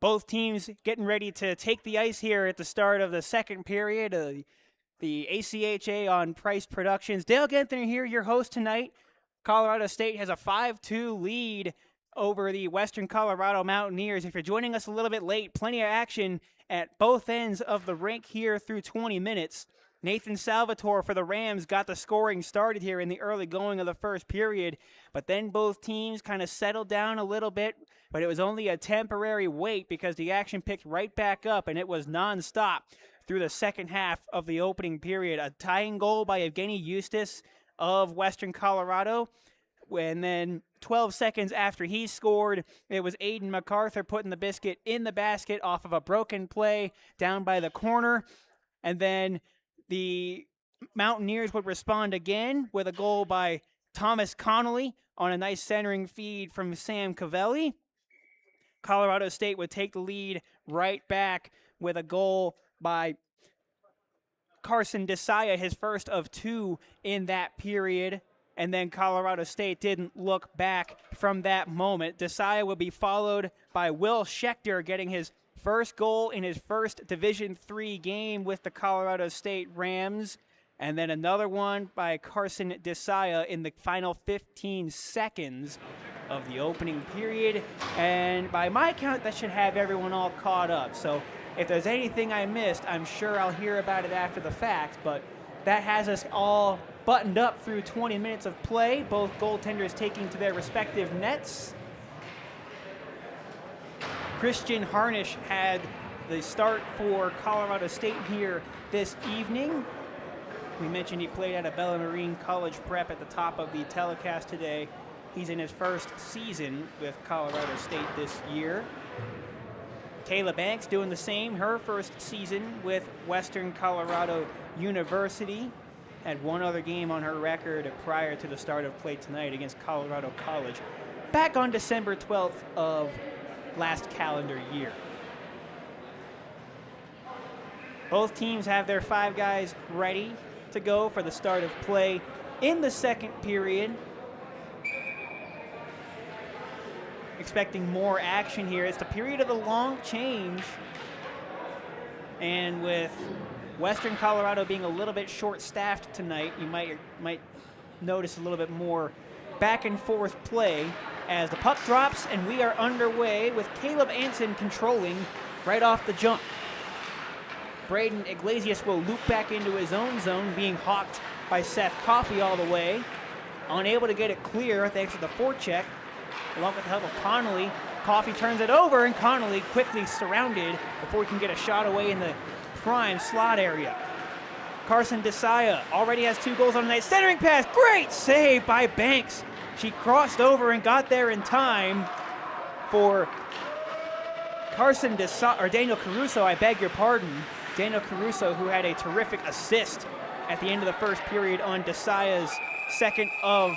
A: Both teams getting ready to take the ice here at the start of the second period. The ACHA on Price Productions. Dale Gentner here, your host tonight. Colorado State has a 5-2 lead over the Western Colorado Mountaineers. If you're joining us a little bit late, plenty of action at both ends of the rink here through 20 minutes. Nathan Salvatore for the Rams got the scoring started here in the early going of the first period, but then both teams kind of settled down a little bit, but it was only a temporary wait because the action picked right back up, and it was nonstop through the second half of the opening period. A tying goal by Evgeny Eustace of Western Colorado. And then 12 seconds after he scored, it was Aiden MacArthur putting the biscuit in the basket off of a broken play down by the corner. And then the Mountaineers would respond again with a goal by Thomas Connolly on a nice centering feed from Sam Cavelli. Colorado State would take the lead right back with a goal by Carson DIII, his first of two in that period. And then Colorado State didn't look back from that moment. DIII would be followed by Will Schechter getting his first goal in his first Division III game with the Colorado State Rams. And then another one by Carson DIII in the final 15 seconds of the opening period. And by my count, that should have everyone all caught up. So if there's anything I missed, I'm sure I'll hear about it after the fact. But that has us all buttoned up through 20 minutes of play, both goaltenders taking to their respective nets. Christian Harnish had the start for Colorado State here this evening. We mentioned he played at a Bella Marine College Prep at the top of the telecast today. He's in his first season with Colorado State this year. Kayla Banks doing the same, her first season with Western Colorado University. Had one other game on her record prior to the start of play tonight against Colorado College, back on December 12th of last calendar year. Both teams have their five guys ready to go for the start of play in the second period. Expecting more action here. It's the period of the long change, and with Western Colorado being a little bit short-staffed tonight, you might notice a little bit more back-and-forth play as the puck drops, and we are underway with Caleb Anson controlling right off the jump. Braden Iglesias will loop back into his own zone, being hawked by Seth Coffey all the way. Unable to get it clear thanks to the forecheck, along with the help of Connolly. Coffey turns it over, and Connolly quickly surrounded before he can get a shot away in the prime slot area. Carson DIII already has 2 goals on the night. Centering pass, great save by Banks. She crossed over and got there in time for Carson DIII, or Daniel Caruso, I beg your pardon. Daniel Caruso, who had a terrific assist at the end of the first period on DII's second of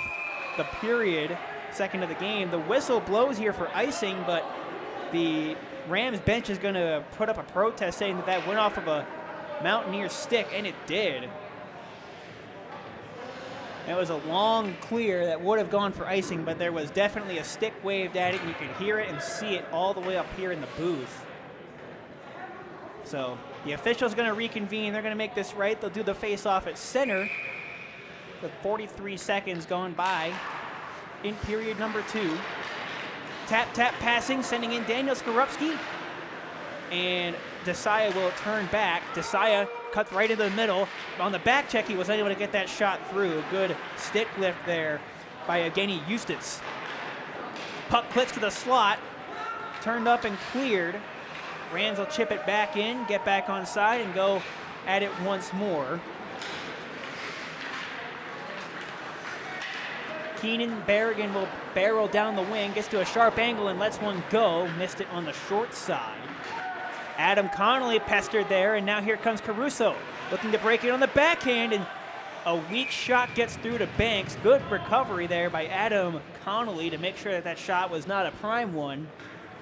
A: the period, second of the game. The whistle blows here for icing, but the Rams bench is going to put up a protest saying that that went off of a Mountaineer stick, and it did. It was a long clear that would have gone for icing, but there was definitely a stick waved at it, and you could hear it and see it all the way up here in the booth. So the official's going to reconvene. They're going to make this right. They'll do the face-off at center with 43 seconds gone by in period number 2. Tap, passing, sending in Daniel Skorupski. And DIII will turn back. DIII cuts right into the middle. On the back check, he was unable to get that shot through. Good stick lift there by Evgeny Eustace. Puck clicks to the slot. Turned up and cleared. Rams will chip it back in, get back on side, and go at it once more. Keenan Berrigan will barrel down the wing, gets to a sharp angle and lets one go. Missed it on the short side. Adam Connolly pestered there, and now here comes Caruso, looking to break it on the backhand, and a weak shot gets through to Banks. Good recovery there by Adam Connolly to make sure that that shot was not a prime one.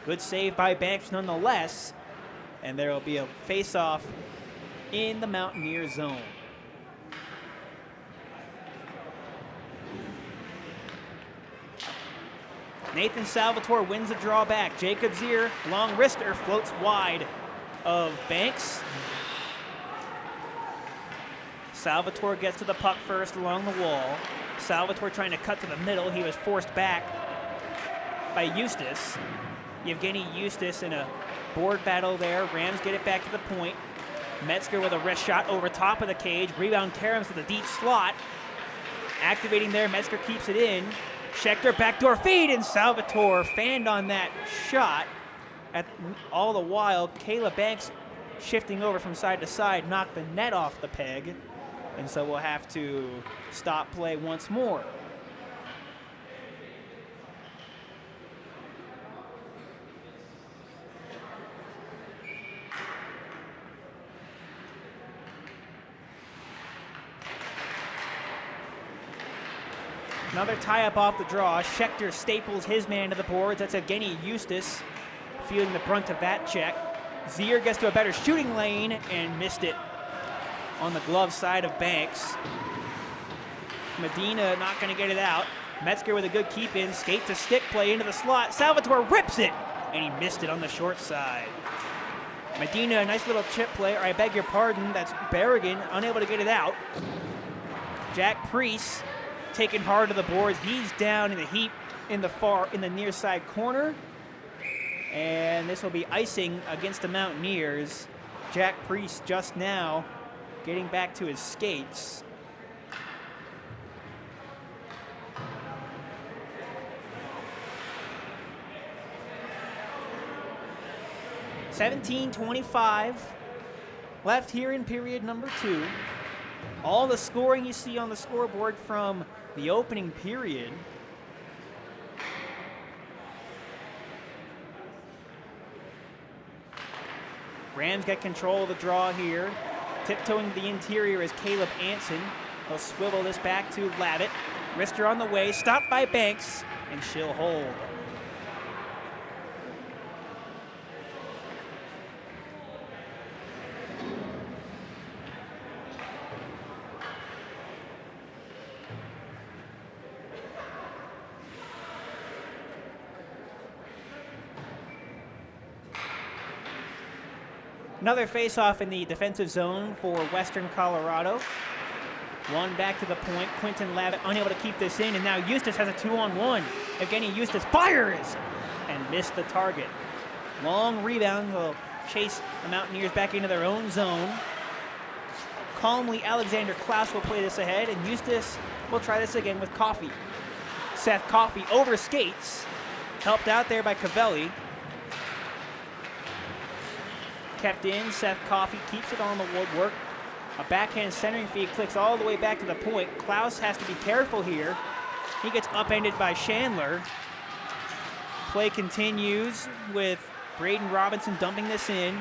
A: Good save by Banks nonetheless, and there will be a face-off in the Mountaineer zone. Nathan Salvatore wins the draw back. Jacob Zier, long wrister, floats wide of Banks. Salvatore gets to the puck first along the wall. Salvatore trying to cut to the middle. He was forced back by Eustace. Yevgeny Eustace in a board battle there. Rams get it back to the point. Metzger with a wrist shot over top of the cage. Rebound Karams to the deep slot. Activating there, Metzger keeps it in. Schechter backdoor feed, and Salvatore fanned on that shot. All the while, Kayla Banks shifting over from side to side, knocked the net off the peg. And so we'll have to stop play once more. Another tie-up off the draw. Schechter staples his man to the boards. That's Evgeny Eustace feeling the brunt of that check. Zier gets to a better shooting lane and missed it on the glove side of Banks. Medina not going to get it out. Metzger with a good keep-in. Skate to stick play into the slot. Salvatore rips it, and he missed it on the short side. Medina, a nice little chip play. Or I beg your pardon, that's Berrigan, unable to get it out. Jack Priest taken hard to the boards. He's down in the heap in the near side corner. And this will be icing against the Mountaineers. Jack Priest just now getting back to his skates. $17:25 left here in period number 2. All the scoring you see on the scoreboard from the opening period. Rams get control of the draw here. Tiptoeing to the interior is Caleb Anson. He'll swivel this back to Lavitt. Wrister on the way, stopped by Banks, and she'll hold. Another face-off in the defensive zone for Western Colorado. One back to the point. Quentin Lavitt unable to keep this in, and now Eustace has a 2-on-1. Evgeny Eustace fires and missed the target. Long rebound will chase the Mountaineers back into their own zone. Calmly, Alexander Klaus will play this ahead, and Eustace will try this again with Coffey. Seth Coffey over skates. Helped out there by Cavelli. Kept in, Seth Coffey keeps it on the woodwork. A backhand centering feed clicks all the way back to the point. Klaus has to be careful here. He gets upended by Chandler. Play continues with Braden Robinson dumping this in.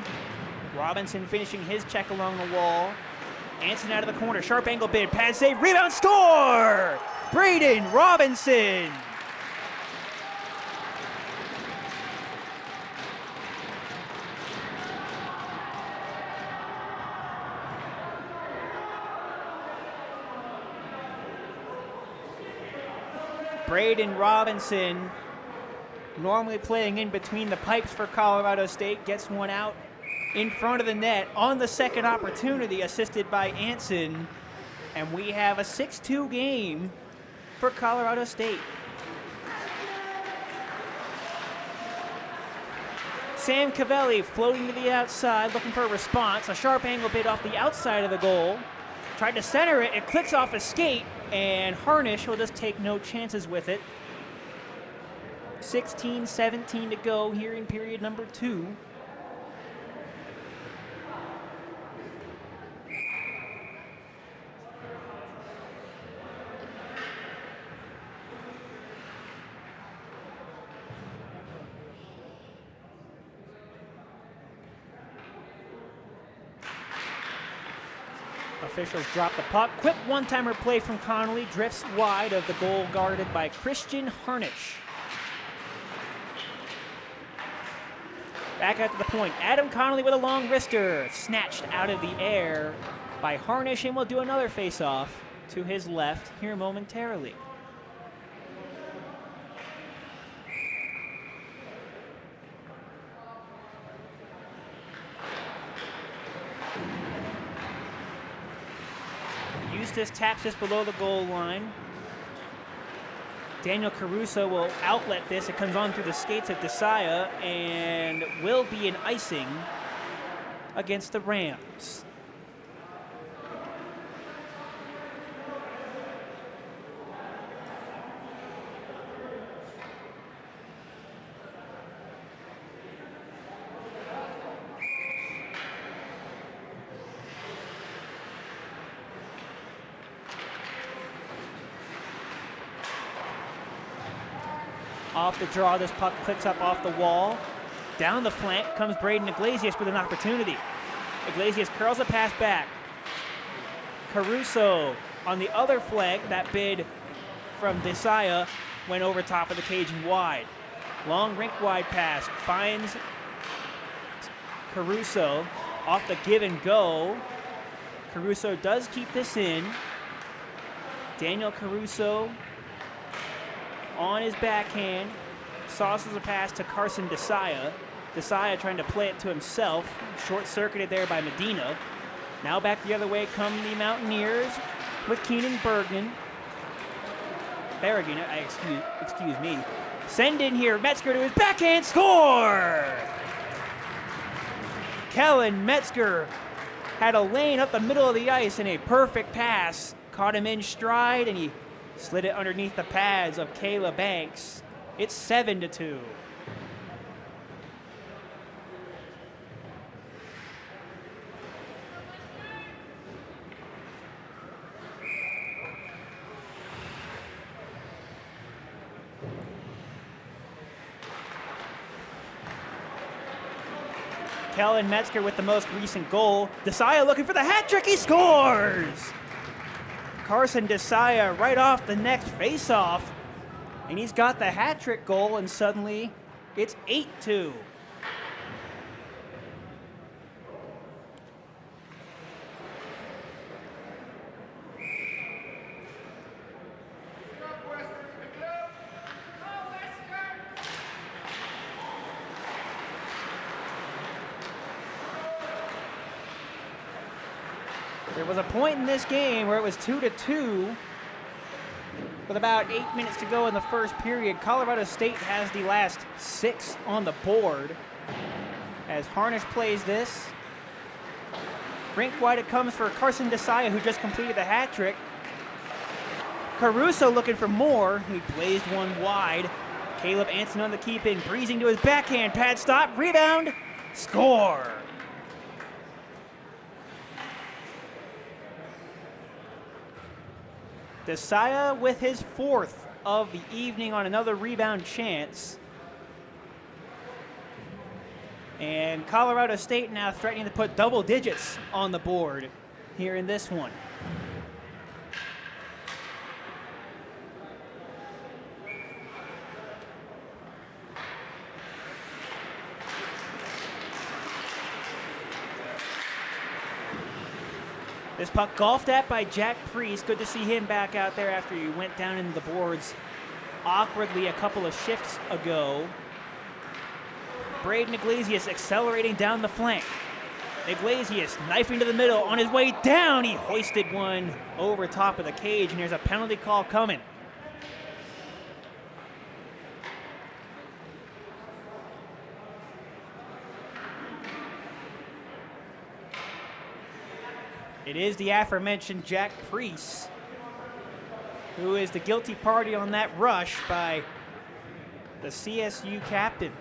A: Robinson finishing his check along the wall. Anson out of the corner, sharp angle bid, pad save, rebound, score! Braden Robinson! Braden Robinson, normally playing in between the pipes for Colorado State, gets one out in front of the net on the second opportunity, assisted by Anson. And we have a 6-2 game for Colorado State. Sam Cavelli floating to the outside, looking for a response. A sharp angle bid off the outside of the goal. Tried to center it, it clicks off a skate, and Harnish will just take no chances with it. 16-17 to go here in period number 2. Officials drop the puck. Quick one-timer play from Connolly. Drifts wide of the goal guarded by Christian Harnish. Back out to the point. Adam Connolly with a long wrister. Snatched out of the air by Harnish, and will do another face-off to his left here momentarily. this, taps this below the goal line. Daniel Caruso will outlet this. It comes on through the skates of DIII and will be an icing against the Rams. Off the draw, this puck clicks up off the wall. Down the flank comes Braden Iglesias with an opportunity. Iglesias curls a pass back. Caruso on the other flank, that bid from DIII went over top of the cage and wide. Long rink wide pass finds Caruso off the give and go. Caruso does keep this in. Daniel Caruso on his backhand, sauces a pass to Carson DIII. DIII trying to play it to himself, short-circuited there by Medina. Now back the other way come the Mountaineers with Keenan Berggren. Excuse me. Send in here, Metzger to his backhand, score! Kellen Metzger had a lane up the middle of the ice and a perfect pass. Caught him in stride and he slid it underneath the pads of Kayla Banks. It's 7-2. Kellen Metzger with the most recent goal. DIII looking for the hat trick. He scores! Carson DIII right off the next face-off. And he's got the hat trick goal, and suddenly it's 8-2. There was a point in this game where it was 2-2 with about 8 minutes to go in the first period. Colorado State has the last 6 on the board as Harnish plays this. Rink wide it comes for Carson DIII, who just completed the hat trick. Caruso looking for more. He blazed one wide. Caleb Anson on the keep in, breezing to his backhand. Pad stop, rebound, score. DIII with his 4th of the evening on another rebound chance. And Colorado State now threatening to put double digits on the board here in this one. This puck golfed at by Jack Priest. Good to see him back out there after he went down into the boards awkwardly a couple of shifts ago. Braden Iglesias accelerating down the flank. Iglesias knifing to the middle. On his way down, he hoisted one over top of the cage, and there's a penalty call coming. It is the aforementioned Jack Priest, who is the guilty party on that rush by the CSU captain.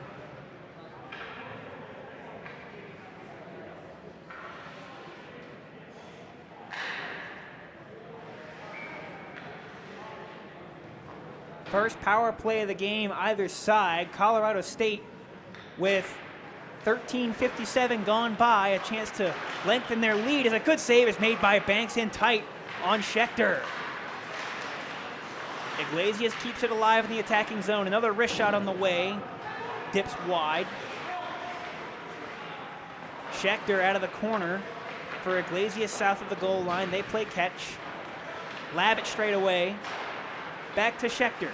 A: First power play of the game, either side. Colorado State with 13:57 gone by, a chance to lengthen their lead as a good save is made by Banks in tight on Schechter. Iglesias keeps it alive in the attacking zone. Another wrist shot on the way, dips wide. Schechter out of the corner for Iglesias south of the goal line. They play catch. Lab it straight away. Back to Schechter.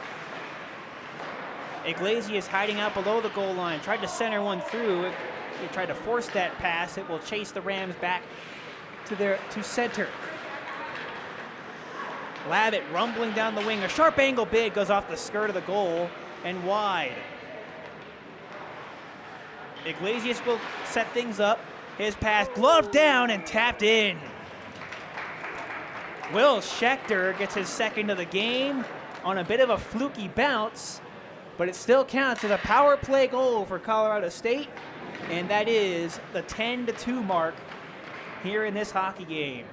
A: Iglesias hiding out below the goal line. Tried to center one through. He tried to force that pass. It will chase the Rams back to center. Lavitt rumbling down the wing. A sharp angle bid goes off the skirt of the goal and wide. Iglesias will set things up. His pass gloved down and tapped in. Will Schechter gets his second of the game on a bit of a fluky bounce, but it still counts as a power play goal for Colorado State, and that is the 10-2 mark here in this hockey game.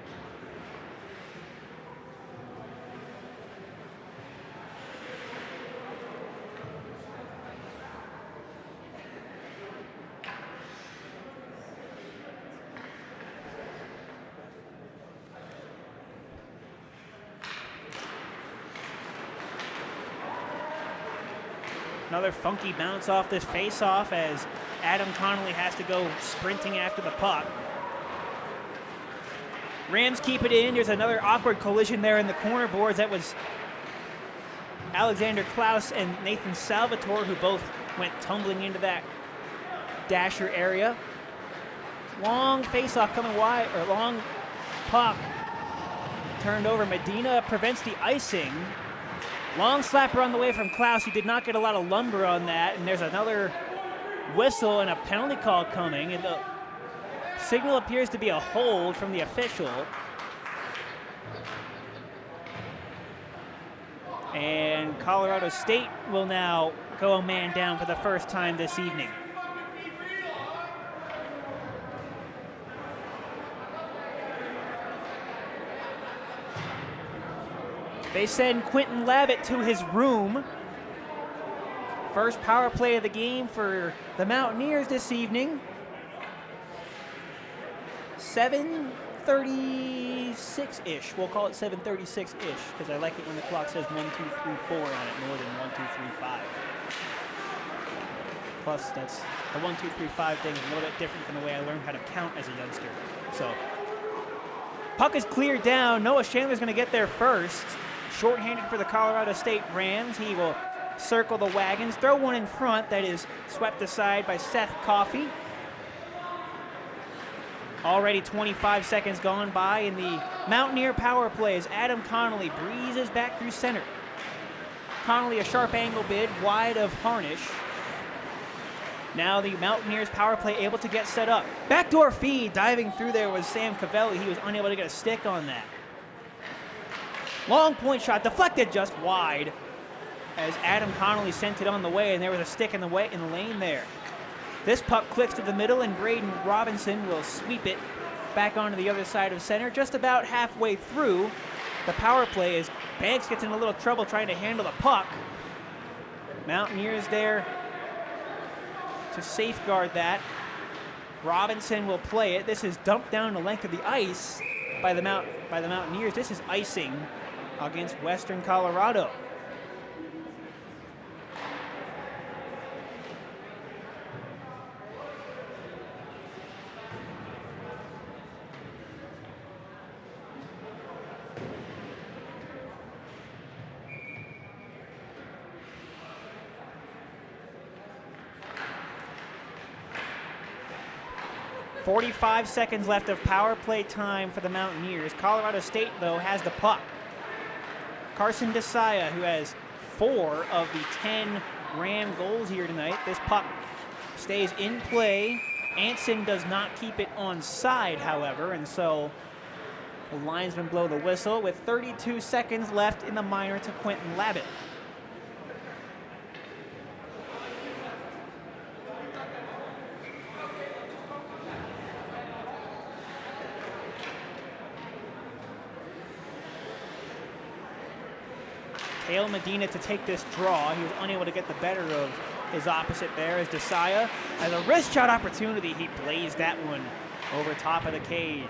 A: Another funky bounce off this face-off as Adam Connolly has to go sprinting after the puck. Rams keep it in. There's another awkward collision there in the corner boards. That was Alexander Klaus and Nathan Salvatore, who both went tumbling into that dasher area. Long face-off coming wide, or long puck turned over. Medina prevents the icing. Long slapper on the way from Klaus. He did not get a lot of lumber on that, and there's another whistle and a penalty call coming, and the signal appears to be a hold from the official. And Colorado State will now go a man down for the first time this evening. They send Quentin Lavitt to his room. First power play of the game for the Mountaineers this evening. 7:36-ish. We'll call it 7:36-ish because I like it when the clock says 1, 2, 3, 4 on it more than 1, 2, 3, 5. Plus, that's the 1, 2, 3, 5 thing is a little bit different from the way I learned how to count as a youngster. So, puck is cleared down. Noah Chandler's going to get there first. Shorthanded for the Colorado State Rams. He will circle the wagons, throw one in front that is swept aside by Seth Coffey. Already 25 seconds gone by in the Mountaineer power play as Adam Connolly breezes back through center. Connolly a sharp angle bid wide of Harnish. Now the Mountaineers power play able to get set up. Backdoor feed, diving through there was Sam Cavelli. He was unable to get a stick on that. Long point shot deflected just wide as Adam Connolly sent it on the way, and there was a stick in the lane there. This puck clicks to the middle, and Braden Robinson will sweep it back onto the other side of center. Just about halfway through the power play as Banks gets in a little trouble trying to handle the puck. Mountaineers there to safeguard that. Robinson will play it. This is dumped down the length of the ice by the Mountaineers. This is icing against Western Colorado. .45 seconds left of power play time for the Mountaineers. Colorado State, though, has the puck. Carson DIII, who has 4 of the 10 Ram goals here tonight. This puck stays in play. Anson does not keep it on side, however, and so the linesmen blow the whistle with 32 seconds left in the minor to Quentin Lavitt. Hale Medina to take this draw. He was unable to get the better of his opposite there as DIII has a wrist shot opportunity. He blazed that one over top of the cage.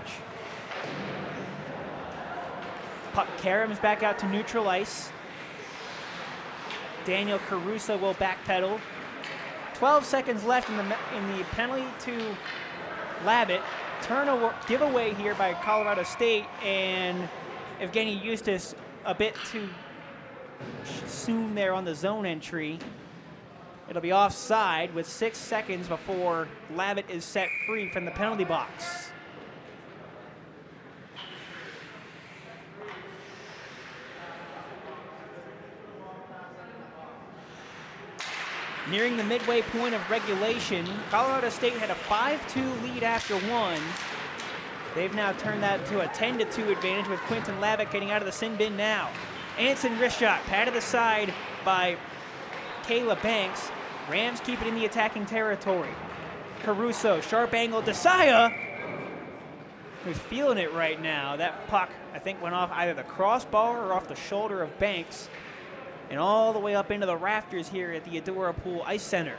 A: Puck caroms back out to neutral ice. Daniel Caruso will backpedal. 12 seconds left in the penalty to Lavitt. Giveaway here by Colorado State, and Evgeny Eustace a bit too soon there on the zone entry. It'll be offside with 6 seconds before Lavitt is set free from the penalty box. Nearing the midway point of regulation, Colorado State had a 5-2 lead after one. They've now turned that to a 10-2 advantage with Quinton Lavick getting out of the sin bin now. Anson wrist shot, patted aside by Kayla Banks. Rams keep it in the attacking territory. Caruso, sharp angle, DIII, who's feeling it right now. That puck, I think, went off either the crossbar or off the shoulder of Banks, and all the way up into the rafters here at the Adora Pool Ice Center.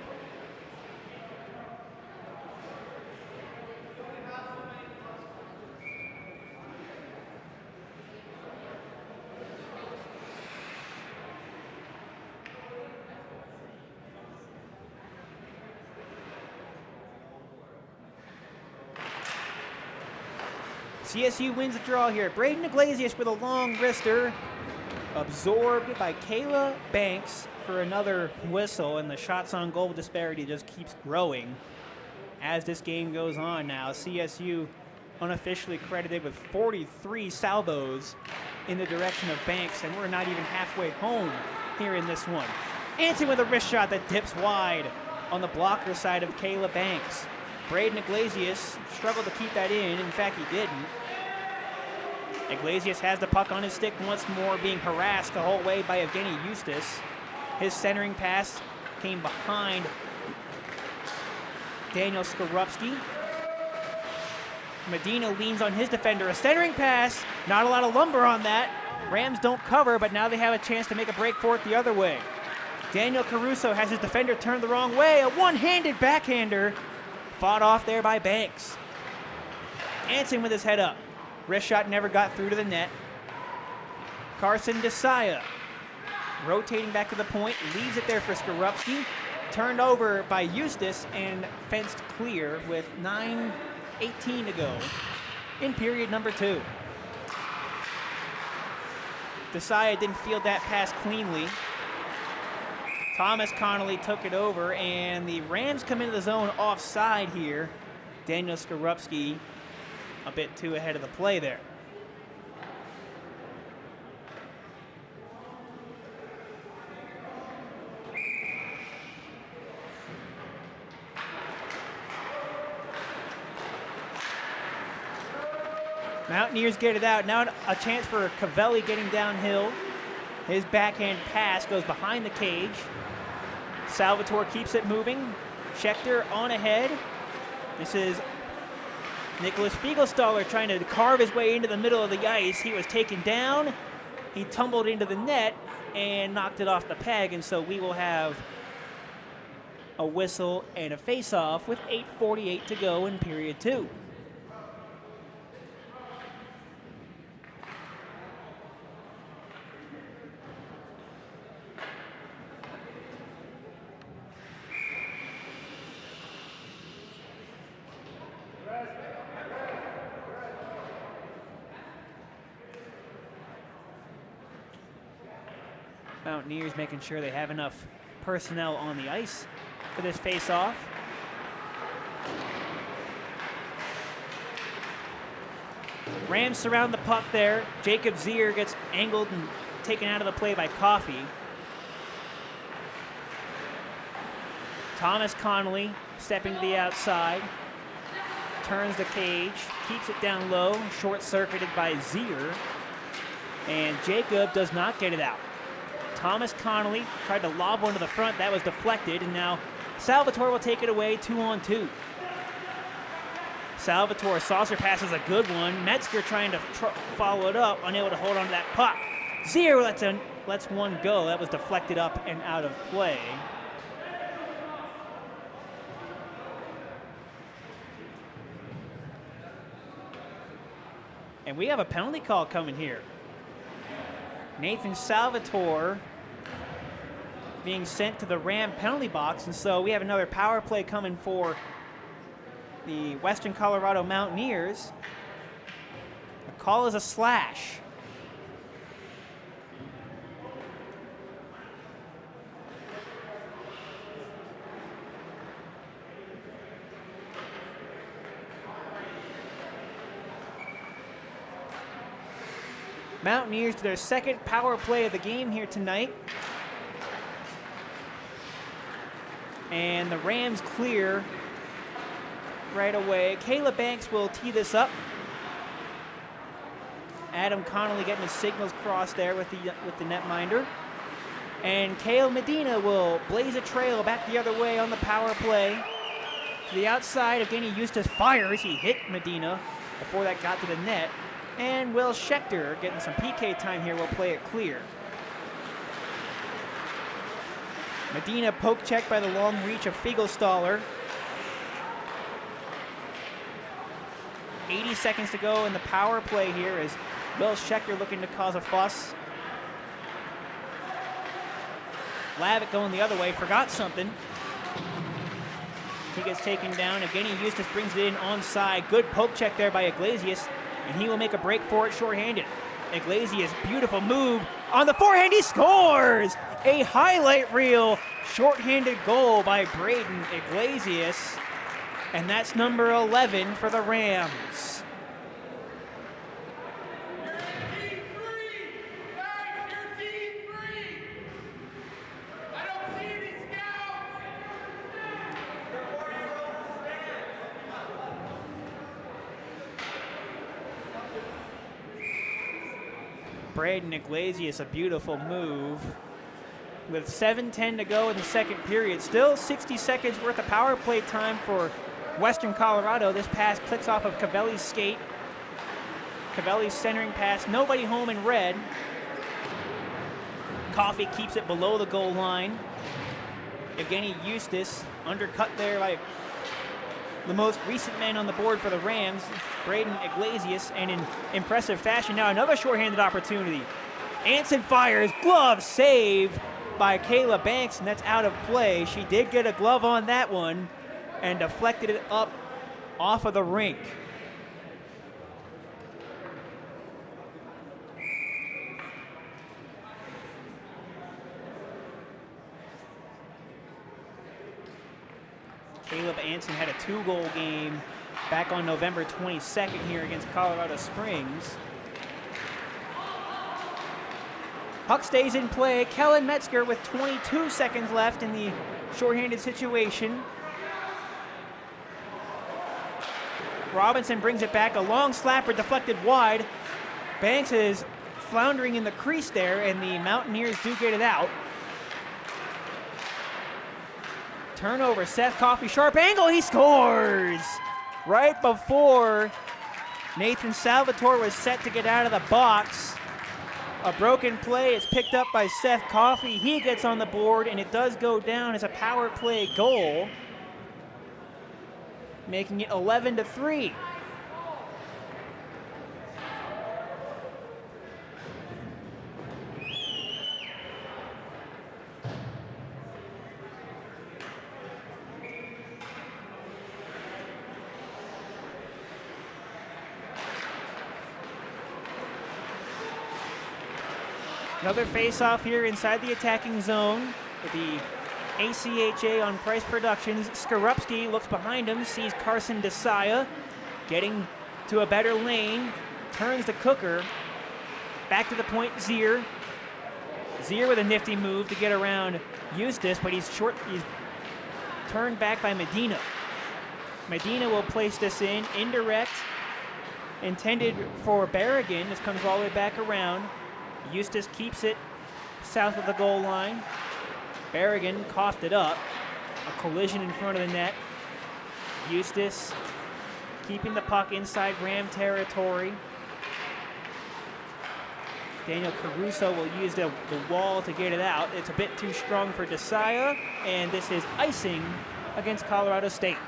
A: CSU wins the draw here. Braden Iglesias with a long wrister, absorbed by Kayla Banks for another whistle, and the shots on goal disparity just keeps growing as this game goes on now. CSU unofficially credited with 43 salvos in the direction of Banks, and we're not even halfway home here in this one. Anson with a wrist shot that dips wide on the blocker side of Kayla Banks. Braden Iglesias struggled to keep that in. In fact, he didn't. Iglesias has the puck on his stick once more, being harassed the whole way by Evgeny Eustace. His centering pass came behind Daniel Skorupski. Medina leans on his defender. A centering pass, not a lot of lumber on that. Rams don't cover, but now they have a chance to make a break for it the other way. Daniel Caruso has his defender turned the wrong way. A one-handed backhander fought off there by Banks. Anson with his head up. Wrist shot never got through to the net. Carson DIII rotating back to the point, leaves it there for Skorupski. Turned over by Eustace and fenced clear with 9:18 to go in period number 2. DIII didn't field that pass cleanly. Thomas Connolly took it over, and the Rams come into the zone offside here. Daniel Skorupski a bit too ahead of the play there. Mountaineers get it out. Now a chance for Cavelli getting downhill. His backhand pass goes behind the cage. Salvatore keeps it moving. Schechter on ahead. This is Nicholas Fiegelstaller trying to carve his way into the middle of the ice. He was taken down. He tumbled into the net and knocked it off the peg, and so we will have a whistle and a face-off with 8:48 to go in period 2. Mountaineers making sure they have enough personnel on the ice for this face-off. Rams surround the puck there. Jacob Zier gets angled and taken out of the play by Coffey. Thomas Connolly stepping to the outside. Turns the cage, keeps it down low, short-circuited by Zier. And Jacob does not get it out. Thomas Connolly tried to lob one to the front. That was deflected, and now Salvatore will take it away 2-on-2. Salvatore saucer pass is a good one. Metzger trying to follow it up, unable to hold on to that puck. Zier lets one go. That was deflected up and out of play. And we have a penalty call coming here. Nathan Salvatore being sent to the Ram penalty box, and so we have another power play coming for the Western Colorado Mountaineers. The call is a slash. Mountaineers to their second power play of the game here tonight. And the Rams clear right away. Kayla Banks will tee this up. Adam Connolly getting his signals crossed there with the netminder. And Kale Medina will blaze a trail back the other way on the power play. To the outside, Evgeny Eustace fires. He hit Medina before that got to the net. And Will Schechter, getting some PK time here, will play it clear. Medina poke checked by the long reach of Fiegelstaller. 80 seconds to go in the power play here as Will Schechter looking to cause a fuss. Lavitt going the other way, forgot something. He gets taken down. Evgeny Eustace brings it in onside. Good poke check there by Iglesias, and he will make a break for it shorthanded. Iglesias, beautiful move on the forehand. He scores! A highlight reel shorthanded goal by Braden Iglesias, and that's number 11 for the Rams. Braden Iglesias, a beautiful move. With 7:10 to go in the second period. Still 60 seconds worth of power play time for Western Colorado. This pass clicks off of Cavelli's skate. Cavelli's centering pass. Nobody home in red. Coffey keeps it below the goal line. Evgeny Eustace undercut there by the most recent man on the board for the Rams, Braden Iglesias, and in impressive fashion. Now another shorthanded opportunity. Anson fires, glove save by Kayla Banks, and that's out of play. She did get a glove on that one and deflected it up off of the rink. Caleb Anson had a 2-goal game back on November 22nd here against Colorado Springs. Puck stays in play. Kellen Metzger with 22 seconds left in the shorthanded situation. Robinson brings it back. A long slapper deflected wide. Banks is floundering in the crease there, and the Mountaineers do get it out. Turnover, Seth Coffey, sharp angle, he scores! Right before Nathan Salvatore was set to get out of the box. A broken play is picked up by Seth Coffey. He gets on the board, and it does go down as a power play goal, making it 11-3. Another face-off here inside the attacking zone with the ACHA on Price Productions. Skorupski looks behind him, sees Carson Desaya getting to a better lane, turns the cooker, back to the point, Zier. Zier with a nifty move to get around Eustace, but he's turned back by Medina. Medina will place this in, indirect, intended for Berrigan. This comes all the way back around. Eustace keeps it south of the goal line. Berrigan coughed it up. A collision in front of the net. Eustace keeping the puck inside Ram territory. Daniel Caruso will use the wall to get it out. It's a bit too strong for Desaya, and this is icing against Colorado State.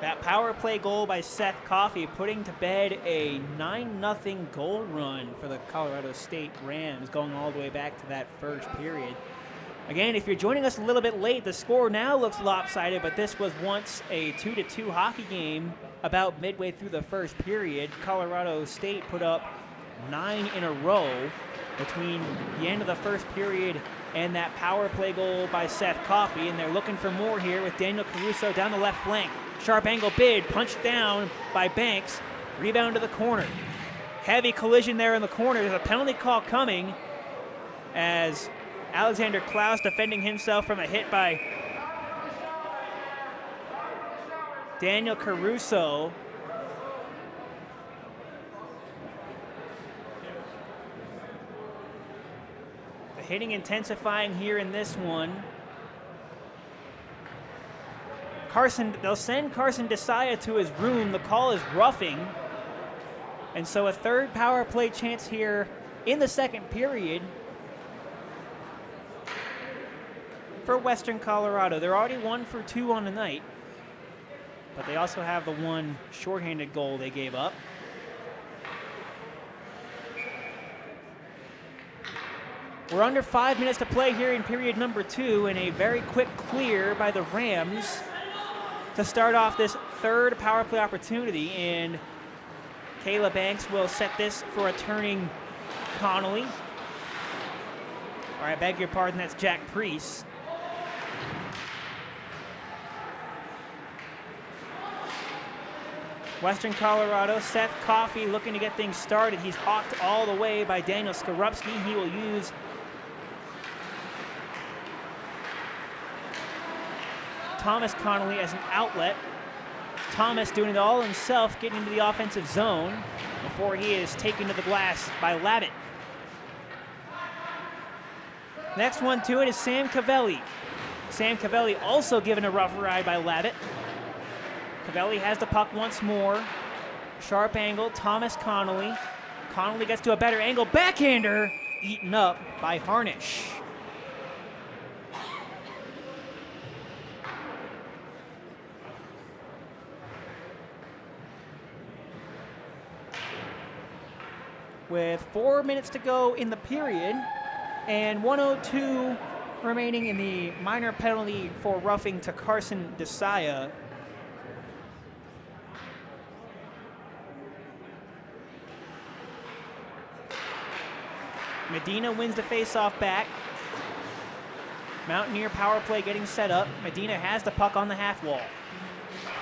A: That power play goal by Seth Coffey putting to bed a 9-0 goal run for the Colorado State Rams, going all the way back to that first period. Again, if you're joining us a little bit late, the score now looks lopsided, but this was once a 2-2 hockey game about midway through the first period. Colorado State put up 9 in a row between the end of the first period and that power play goal by Seth Coffey, and they're looking for more here with Daniel Caruso down the left flank. Sharp angle bid, punched down by Banks, rebound to the corner. Heavy collision there in the corner. There's a penalty call coming as Alexander Klaus defending himself from a hit by Daniel Caruso. The hitting intensifying here in this one. They'll send Carson DIII to his room. The call is roughing. And so a third power play chance here in the second period for Western Colorado. They're already 1 for 2 on the night, but they also have the one shorthanded goal they gave up. We're under 5 minutes to play here in period number 2, and a very quick clear by the Rams to start off this third power play opportunity. And Kayla Banks will set this for a turning Connolly. All right, beg your pardon, that's Jack Priest. Western Colorado, Seth Coffey looking to get things started. He's hawked all the way by Daniel Skorupski. He will use Thomas Connolly as an outlet. Thomas doing it all himself, getting into the offensive zone before he is taken to the glass by Lavitt. Next one to it is Sam Cavelli. Sam Cavelli also given a rough ride by Lavitt. Cavelli has the puck once more. Sharp angle, Thomas Connolly. Connolly gets to a better angle. Backhander eaten up by Harnish. With 4 minutes to go in the period and 1:02 remaining in the minor penalty for roughing to Carson DIII. Medina wins the faceoff back. Mountaineer power play getting set up. Medina has the puck on the half wall.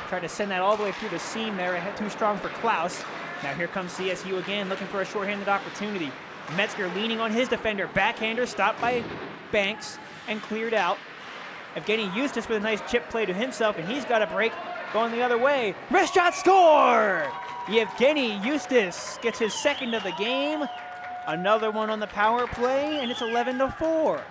A: Tried to send that all the way through the seam there. Too strong for Klaus. Now here comes CSU again, looking for a shorthanded opportunity. Metzger leaning on his defender. Backhander stopped by Banks and cleared out. Evgeny Eustace with a nice chip play to himself, and he's got a break going the other way. Wrist shot, score! Evgeny Eustace gets his second of the game. Another one on the power play, and it's 11-4.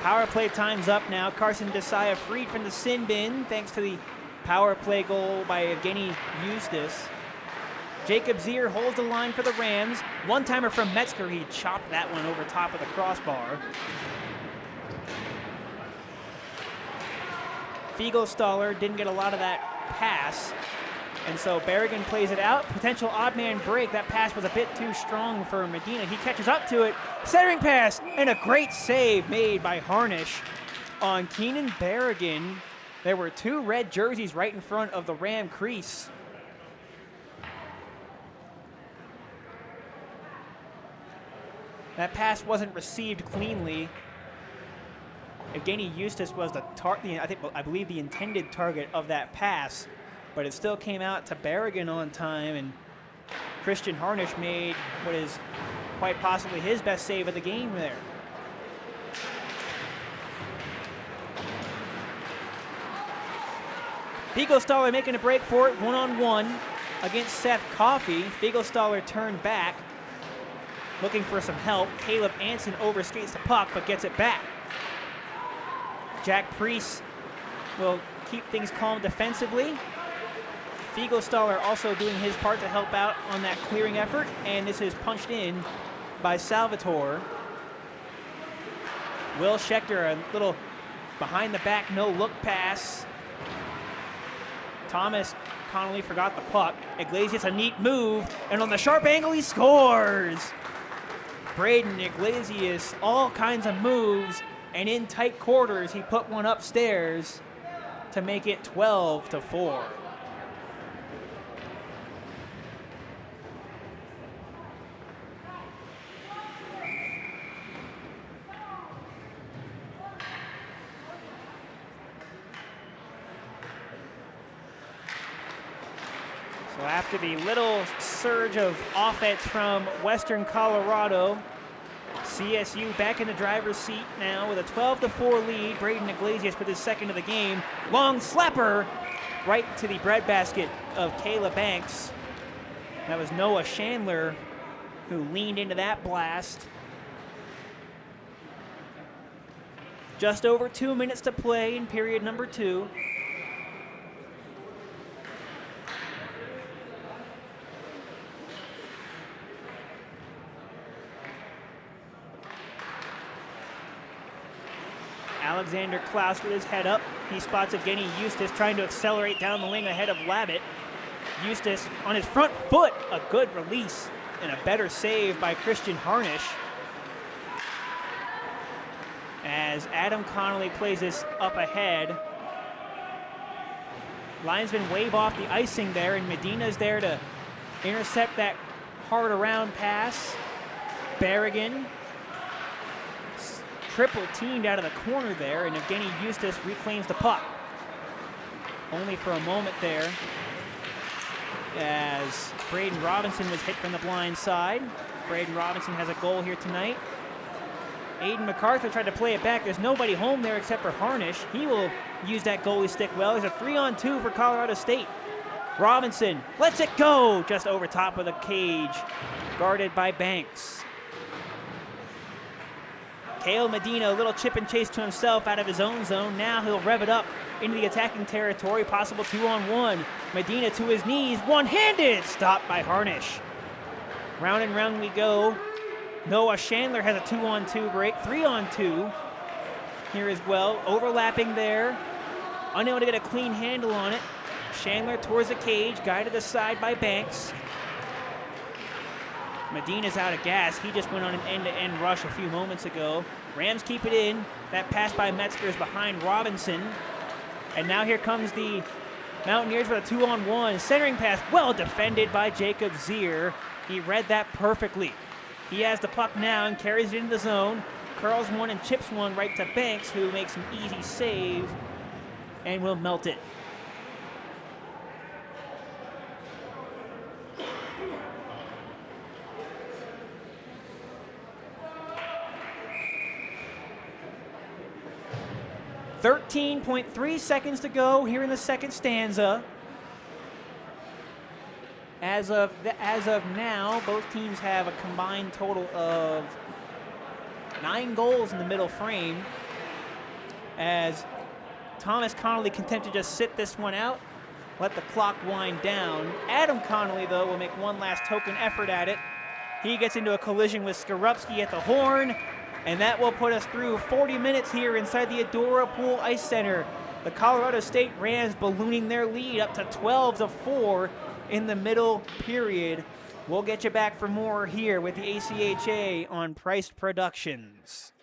A: Power play time's up now. Carson DIII freed from the sin bin thanks to the power play goal by Evgeny Eustace. Jacob Zier holds the line for the Rams. One-timer from Metzger. He chopped that one over top of the crossbar. Fiegelstaller didn't get a lot of that pass. And so Berrigan plays it out. Potential odd man break. That pass was a bit too strong for Medina. He catches up to it. Centering pass and a great save made by Harnish on Keenan Berrigan. There were two red jerseys right in front of the Ram crease. That pass wasn't received cleanly. Evgeny Eustace was I believe the intended target of that pass, but it still came out to Berrigan on time, and Christian Harnish made what is quite possibly his best save of the game there. Fiegelstaller making a break for it, one-on-one against Seth Coffey. Fiegelstaller turned back, looking for some help. Caleb Anson overskates the puck, but gets it back. Jack Priest will keep things calm defensively. Fiegelstaller also doing his part to help out on that clearing effort, and this is punched in by Salvatore. Will Schechter, a little behind the back, no look pass. Thomas Connolly forgot the puck. Iglesias, a neat move, and on the sharp angle, he scores. Braden Iglesias, all kinds of moves, and in tight quarters, he put one upstairs to make it 12-4. After the little surge of offense from Western Colorado, CSU back in the driver's seat now with a 12-4 lead. Braden Iglesias with his second of the game. Long slapper right to the breadbasket of Kayla Banks. That was Noah Chandler who leaned into that blast. Just over 2 minutes to play in period number 2. Alexander Klaus with his head up. He spots Evgeny Eustace trying to accelerate down the wing ahead of Lavitt. Eustace on his front foot. A good release and a better save by Christian Harnish. As Adam Connolly plays this up ahead. Linesmen wave off the icing there, and Medina's there to intercept that hard around pass. Berrigan triple teamed out of the corner there, and Evgeny Eustace reclaims the puck. Only for a moment there as Braden Robinson was hit from the blind side. Braden Robinson has a goal here tonight. Aiden MacArthur tried to play it back. There's nobody home there except for Harnish. He will use that goalie stick well. There's a 3-on-2 for Colorado State. Robinson lets it go just over top of the cage, guarded by Banks. Kale Medina, a little chip and chase to himself out of his own zone. Now he'll rev it up into the attacking territory. Possible 2-on-1. Medina to his knees, one-handed, stopped by Harnish. Round and round we go. Noah Chandler has a 2-on-2 break, 3-on-2 here as well. Overlapping there, unable to get a clean handle on it. Chandler towards the cage, guided aside by Banks. Medina's out of gas. He just went on an end-to-end rush a few moments ago. Rams keep it in. That pass by Metzger is behind Robinson. And now here comes the Mountaineers with a 2-on-1. Centering pass, well defended by Jacob Zier. He read that perfectly. He has the puck now and carries it into the zone. Curls one and chips one right to Banks, who makes an easy save and will melt it. .3 seconds to go here in the second stanza. As of now, both teams have a combined total of 9 goals in the middle frame. As Thomas Connolly content to just sit this one out, let the clock wind down. Adam Connolly, though, will make one last token effort at it. He gets into a collision with Skorupski at the horn, and that will put us through 40 minutes here inside the Adora Pool Ice Center. The Colorado State Rams ballooning their lead up to 12-4 in the middle period. We'll get you back for more here with the ACHA on Price Productions.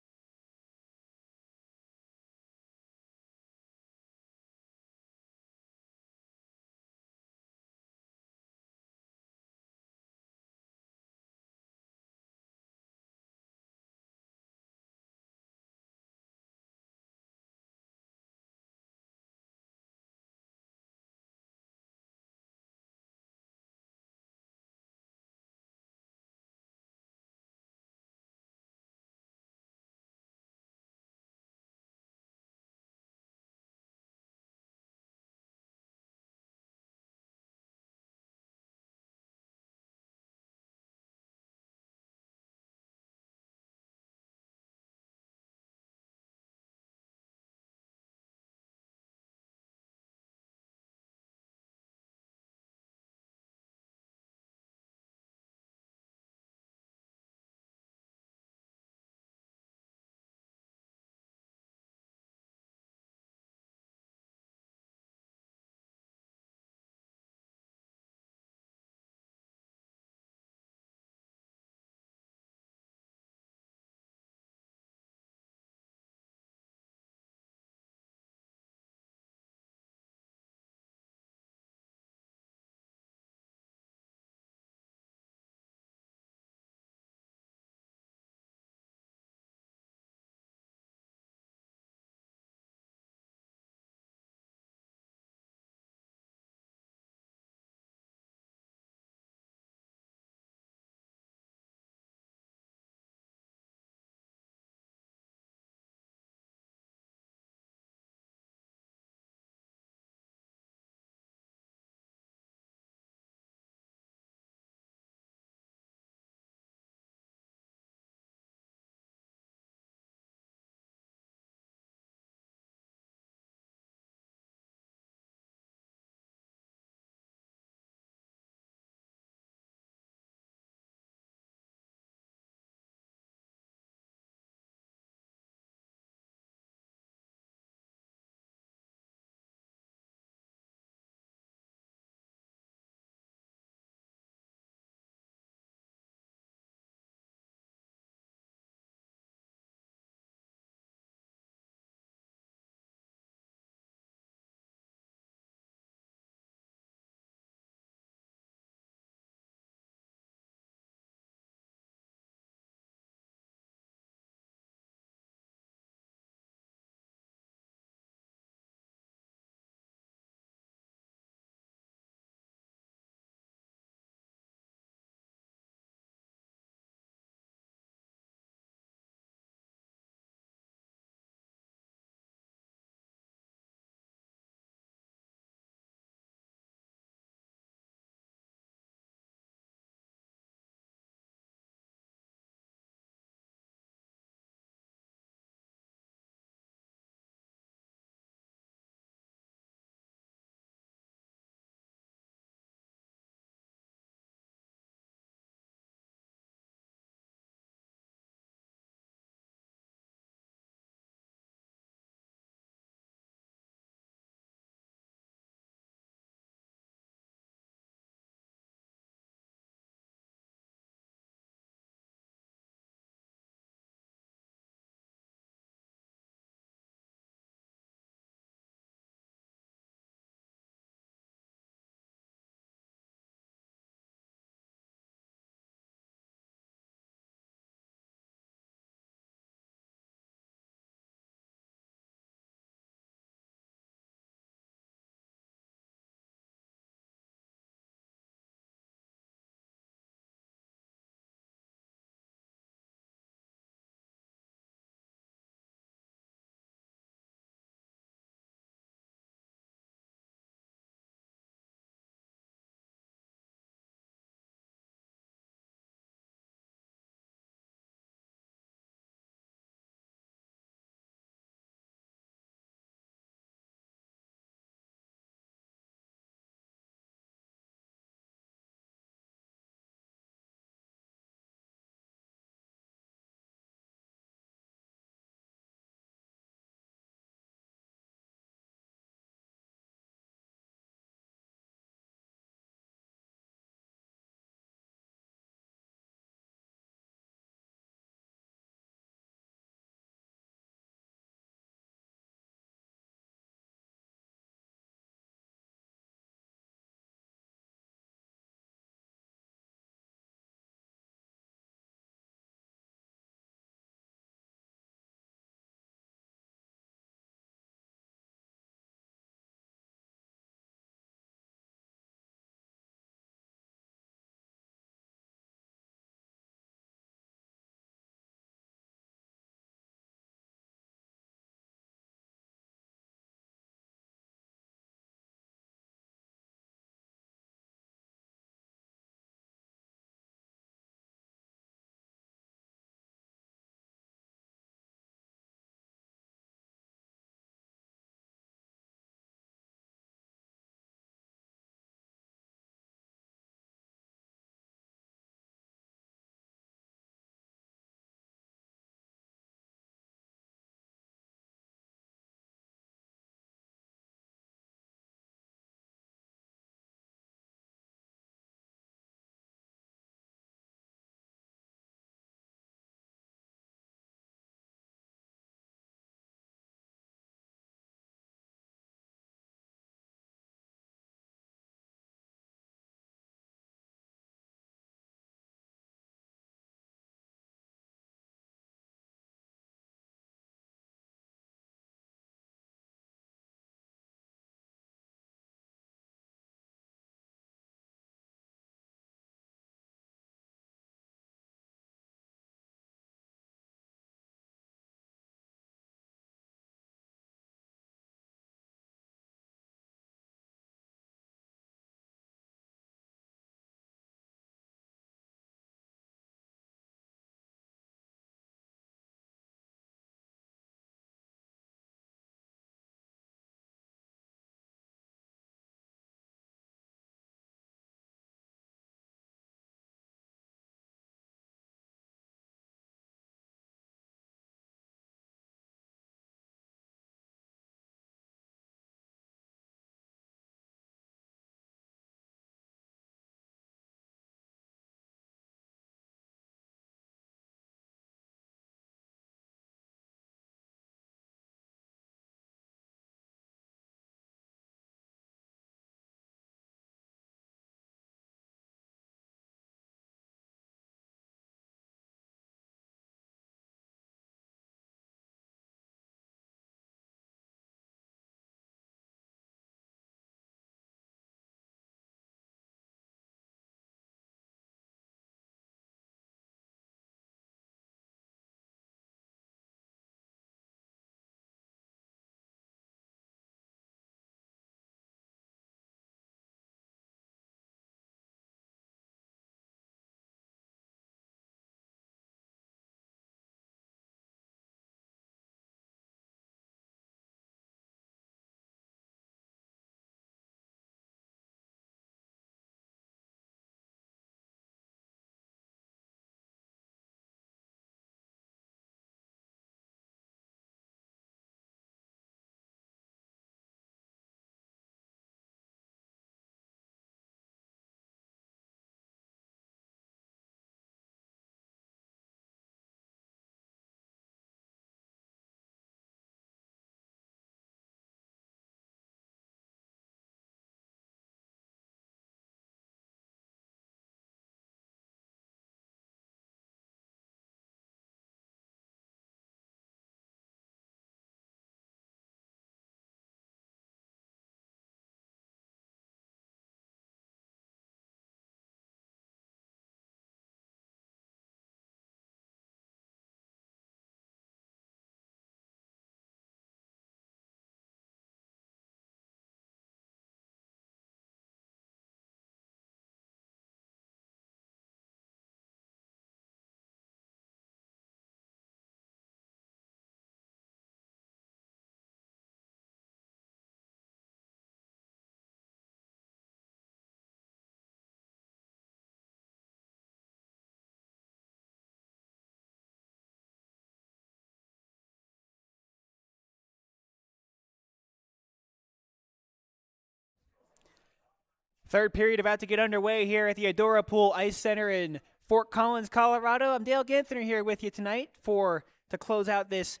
A: Third period about to get underway here at the Adora Pool Ice Center in Fort Collins, Colorado. I'm Dale Gantner here with you tonight to close out this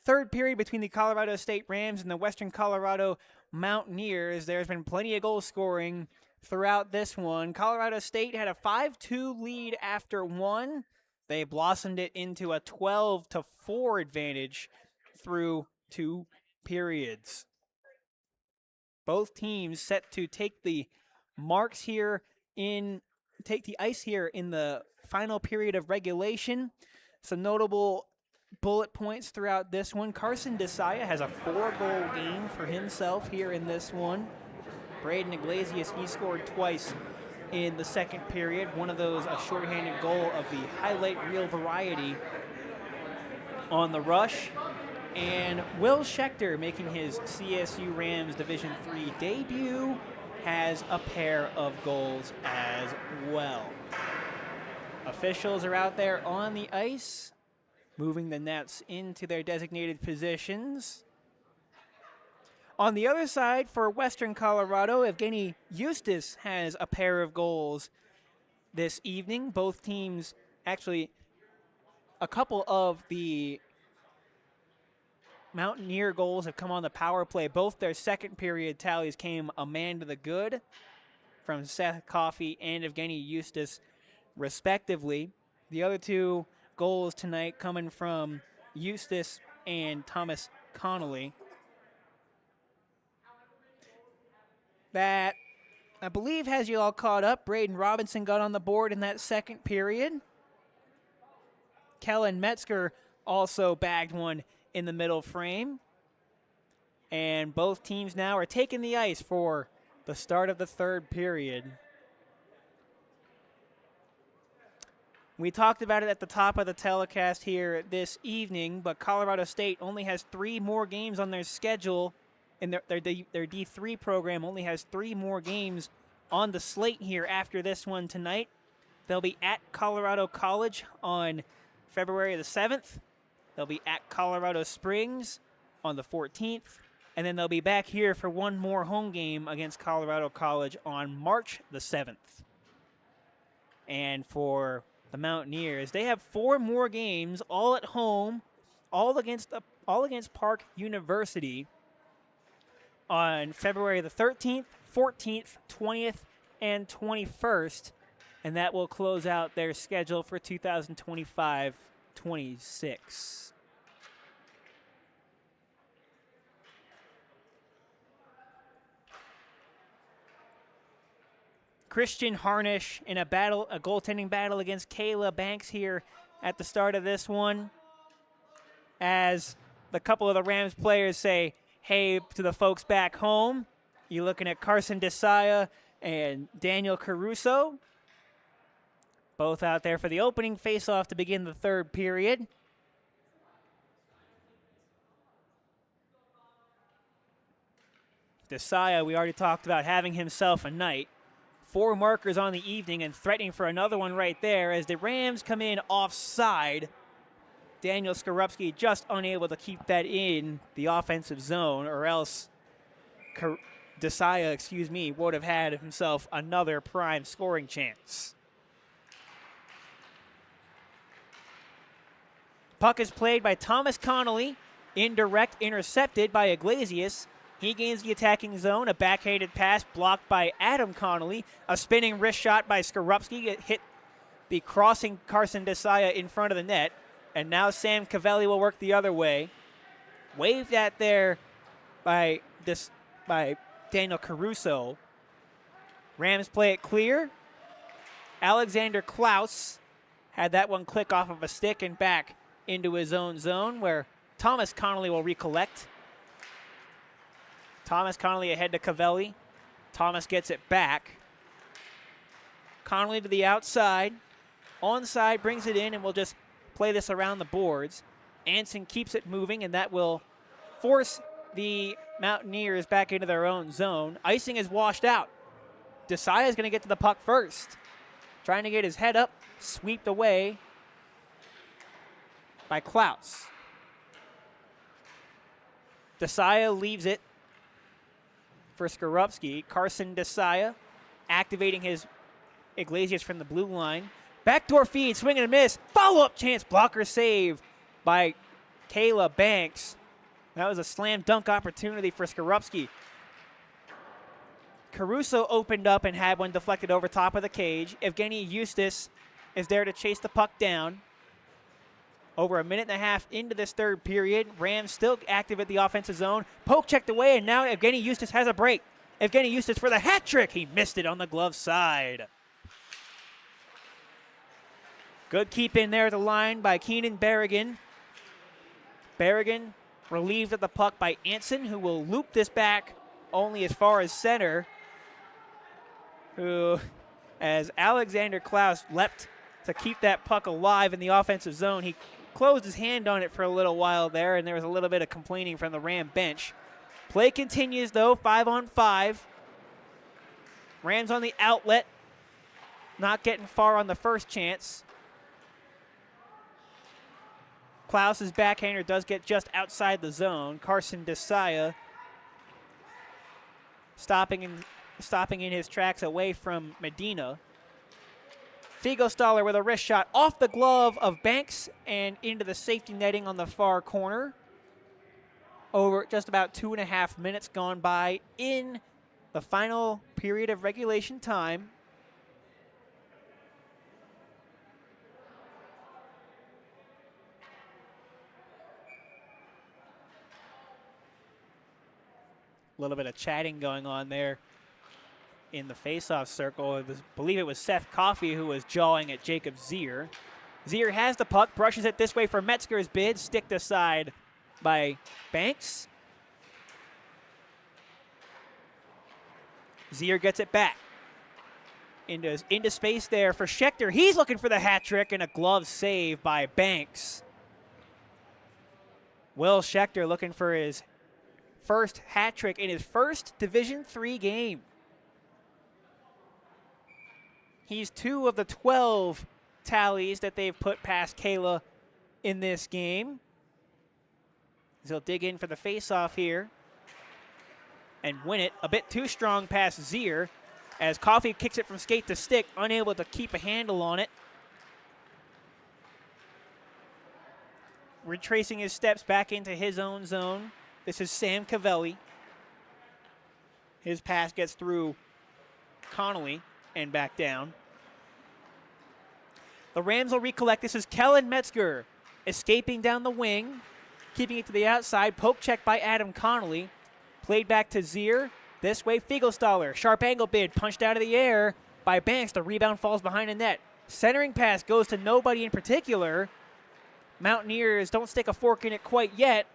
A: third period between the Colorado State Rams and the Western Colorado Mountaineers. There's been plenty of goal scoring throughout this one. Colorado State had a 5-2 lead after one. They blossomed it into a 12-4 advantage through two periods. Both teams set to take the ice here in the final period of regulation. Some notable bullet points throughout this one. Carson DIII has a 4-goal game for himself here in this one. Braden Iglesias, he scored twice in the second period. One of those a shorthanded goal of the highlight reel variety on the rush. And Will Schechter, making his CSU Rams Division III debut, has a pair of goals as well. Officials are out there on the ice, moving the nets into their designated positions. On the other side, for Western Colorado, Evgeny Eustace has a pair of goals this evening. Both teams, actually, a couple of the Mountaineer goals have come on the power play. Both their second period tallies came a man to the good from Seth Coffey and Evgeny Eustace, respectively. The other two goals tonight coming from Eustace and Thomas Connolly. That, I believe, has you all caught up. Braden Robinson got on the board in that second period. Kellen Metzger also bagged one in the middle frame. And both teams now are taking the ice for the start of the third period. We talked about it at the top of the telecast here this evening, but Colorado State only has 3 more games on their schedule. And their D3 program only has 3 more games on the slate here after this one tonight. They'll be at Colorado College on February the 7th. They'll be at Colorado Springs on the 14th. And then they'll be back here for one more home game against Colorado College on March the 7th. And for the Mountaineers, they have 4 more games, all at home, all against Park University on February the 13th, 14th, 20th, and 21st. And that will close out their schedule for 2025-26. Christian Harnish in a goaltending battle against Kayla Banks here at the start of this one, as the couple of the Rams players say hey to the folks back home. You're looking at Carson DIII and Daniel Caruso, both out there for the opening faceoff to begin the third period. DIII, we already talked about having himself a night. 4 markers on the evening and threatening for another one right there as the Rams come in offside. Daniel Skorupski just unable to keep that in the offensive zone, or else DIII, would have had himself another prime scoring chance. Puck is played by Thomas Connolly. Indirect, intercepted by Iglesias. He gains the attacking zone. A backhanded pass blocked by Adam Connolly. A spinning wrist shot by Skorupski. It hit the crossing Carson DIII in front of the net. And now Sam Cavelli will work the other way. Waved at there by Daniel Caruso. Rams play it clear. Alexander Klaus had that one click off of a stick and back into his own zone, where Thomas Connolly will recollect. Thomas Connolly ahead to Cavelli. Thomas gets it back. Connolly to the outside. Onside brings it in, and we'll just play this around the boards. Anson keeps it moving, and that will force the Mountaineers back into their own zone. Icing is washed out. DIII is going to get to the puck first. Trying to get his head up, swept away by Klaus. DIII leaves it for Skorupski. Carson DIII activating his Iglesias from the blue line. Backdoor feed, swing and a miss. Follow-up chance, blocker save by Kayla Banks. That was a slam dunk opportunity for Skorupski. Caruso opened up and had one deflected over top of the cage. Evgeny Eustace is there to chase the puck down. Over a minute and a half into this third period. Rams still active at the offensive zone. Poke checked away, and now Evgeny Eustace has a break. Evgeny Eustace for the hat trick. He missed it on the glove side. Good keep in there at the line by Keenan Berrigan. Berrigan relieved of the puck by Anson, who will loop this back only as far as center. Who, as Alexander Klaus leapt to keep that puck alive in the offensive zone, he closed his hand on it for a little while there, and there was a little bit of complaining from the Ram bench. Play continues, though, 5-on-5. Rams on the outlet, not getting far on the first chance. Klaus's backhander does get just outside the zone. Carson Desaya stopping in his tracks away from Medina. Figostaller with a wrist shot off the glove of Banks and into the safety netting on the far corner. Over just about 2.5 minutes gone by in the final period of regulation time. A little bit of chatting going on there in the faceoff circle. I believe it was Seth Coffey who was jawing at Jacob Zier. Zier has the puck, brushes it this way for Metzger's bid, sticked aside by Banks. Zier gets it back. Into space there for Schechter. He's looking for the hat trick and a glove save by Banks. Will Schechter looking for his first hat trick in his first Division III game. He's 2 of the 12 tallies that they've put past Kayla in this game. He'll dig in for the faceoff here and win it. A bit too strong past Zier as Coffey kicks it from skate to stick, unable to keep a handle on it. Retracing his steps back into his own zone. This is Sam Cavelli. His pass gets through Connolly and back down. The Rams will recollect. This is Kellen Metzger escaping down the wing, keeping it to the outside. Poke check by Adam Connolly. Played back to Zier. This way, Figelstaller. Sharp angle bid, punched out of the air by Banks. The rebound falls behind the net. Centering pass goes to nobody in particular. Mountaineers don't stick a fork in it quite yet.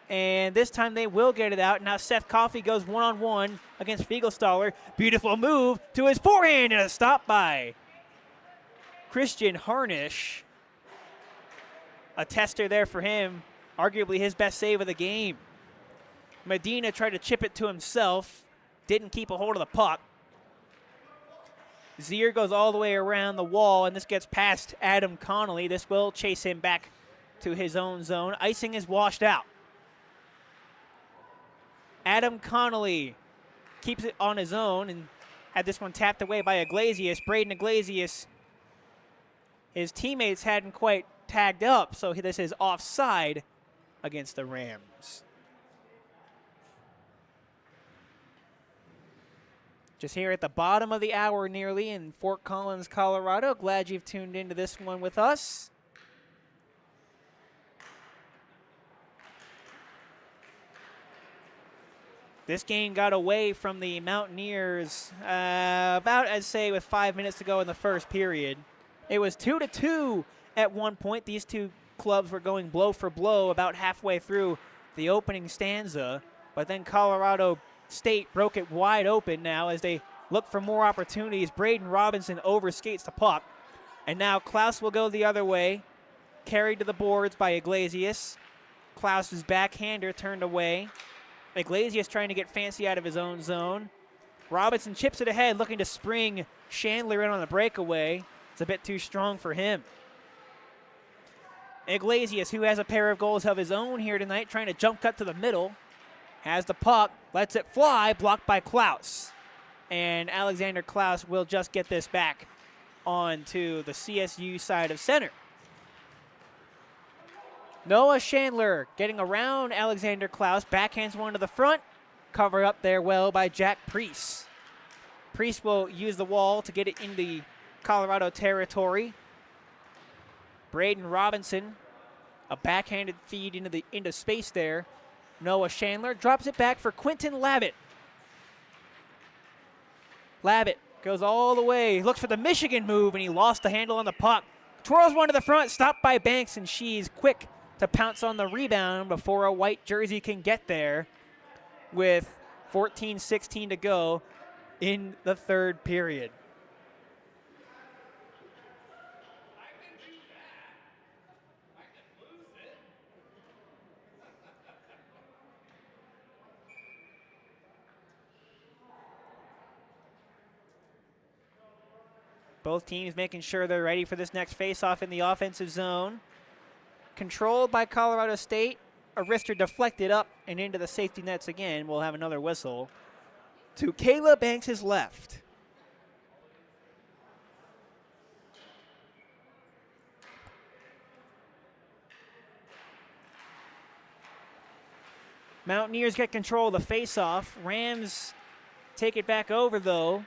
A: And this time they will get it out. Now Seth Coffey goes one-on-one against Figelstaller. Beautiful move to his forehand and a stop by Christian Harnish. A tester there for him. Arguably his best save of the game. Medina tried to chip it to himself. Didn't keep a hold of the puck. Zier goes all the way around the wall, and this gets past Adam Connolly. This will chase him back to his own zone. Icing is washed out. Adam Connolly keeps it on his own and had this one tapped away by Iglesias. Braden Iglesias, his teammates hadn't quite tagged up, so this is offside against the Rams. Just here at the bottom of the hour nearly in Fort Collins, Colorado. Glad you've tuned into this one with us. This game got away from the Mountaineers about, I'd say, with 5 minutes to go in the first period. It was 2-2 at one point. These two clubs were going blow for blow about halfway through the opening stanza. But then Colorado State broke it wide open now as they look for more opportunities. Braden Robinson overskates the puck. And now Klaus will go the other way. Carried to the boards by Iglesias. Klaus's backhander turned away. Iglesias trying to get fancy out of his own zone. Robinson chips it ahead, looking to spring Chandler in on the breakaway. It's a bit too strong for him. Iglesias, who has a pair of goals of his own here tonight, trying to jump cut to the middle. Has the puck, lets it fly, blocked by Klaus. and Alexander Klaus will just get this back onto the CSU side of center. Noah Chandler getting around Alexander Klaus, backhands one to the front, covered up there well by Jack Priest. Priest will use the wall to get it in the Colorado territory. Braden Robinson, a backhanded feed into space there. Noah Chandler drops it back for Quentin Lavitt. Lavitt goes all the way, looks for the Michigan move, and he lost the handle on the puck. Twirls one to the front, stopped by Banks, and she's quick to pounce on the rebound before a white jersey can get there with 14:16 to go in the third period. Both teams making sure they're ready for this next faceoff in the offensive zone. Controlled by Colorado State. A wrister deflected up and into the safety nets again. We'll have another whistle to Kayla Banks' left. Mountaineers get control of the faceoff. Rams take it back over, though.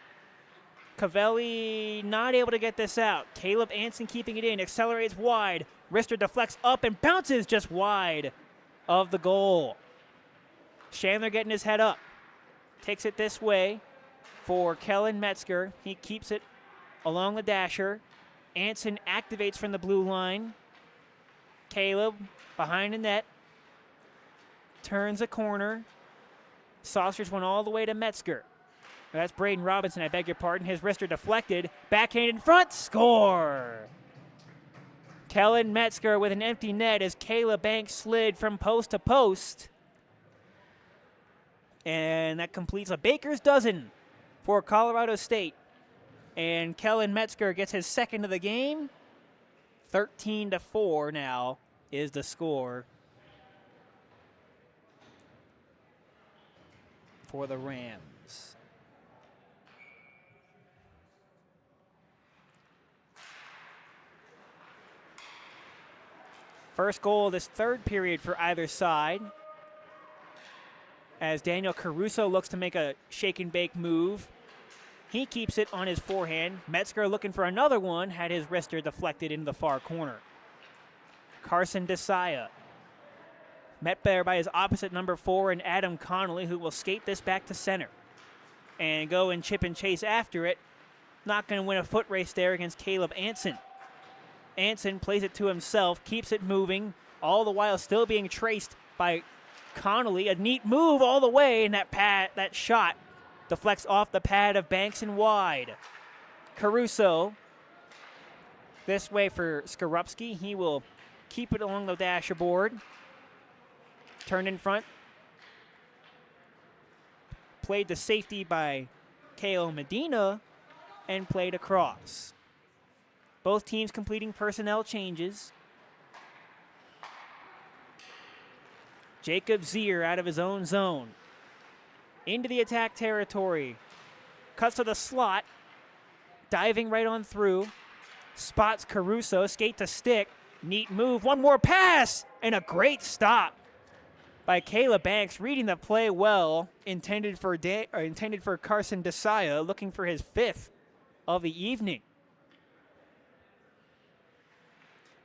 A: Cavelli not able to get this out. Caleb Anson keeping it in, accelerates wide. Wrister deflects up and bounces just wide of the goal. Chandler getting his head up. Takes it this way for Kellen Metzger. He keeps it along the dasher. Anson activates from the blue line. Caleb behind the net. Turns a corner. Saucers one all the way to Metzger. That's Braden Robinson, I beg your pardon. His wrister deflected. Backhand in front. Score! Kellen Metzger with an empty net as Kayla Banks slid from post to post. And that completes a baker's dozen for Colorado State. And Kellen Metzger gets his second of the game. 13-4 now is the score for the Rams. First goal of this third period for either side, as Daniel Caruso looks to make a shake and bake move. He keeps it on his forehand. Metzger looking for another one, had his wrister deflected into the far corner. Carson DIII met there by his opposite number 4 and Adam Connolly, who will skate this back to center and go and chip and chase after it. Not going to win a foot race there against Caleb Anson. Anson plays it to himself, keeps it moving, all the while still being traced by Connolly. A neat move all the way, and that shot deflects off the pad of Banks and wide. Caruso this way for Skorupski. He will keep it along the dasher board. Turned in front. Played to safety by K.O. Medina and played across. Both teams completing personnel changes. Jacob Zier out of his own zone. Into the attack territory. Cuts to the slot. Diving right on through. Spots Caruso. Skate to stick. Neat move. One more pass. And a great stop by Kayla Banks. Reading the play well. Intended for Carson DIII. Looking for his 5th of the evening.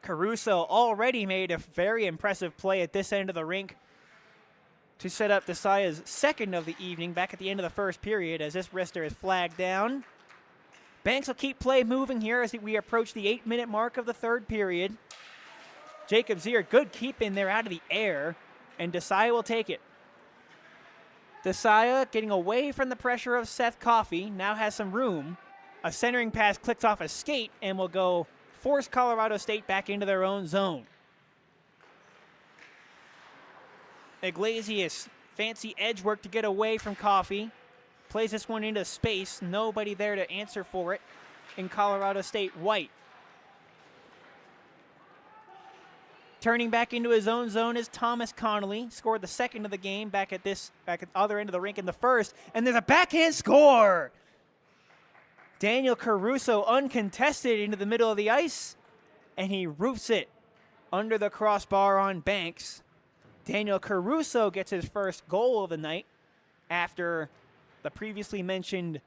A: Caruso already made a very impressive play at this end of the rink to set up DIII's 2nd of the evening back at the end of the first period as this wrister is flagged down. Banks will keep play moving here as we approach the 8-minute mark of the third period. Jacob Zier, good keep in there out of the air, and DIII will take it. DIII getting away from the pressure of Seth Coffey, now has some room. A centering pass clicks off a skate and will go force Colorado State back into their own zone. Iglesias, fancy edge work to get away from Coffey. Plays this one into space. Nobody there to answer for it in Colorado State white. Turning back into his own zone is Thomas Connolly. Scored the 2nd of the game back at the other end of the rink in the first. And there's a backhand score. Daniel Caruso uncontested into the middle of the ice, and he roofs it under the crossbar on Banks. Daniel Caruso gets his first goal of the night after the previously mentioned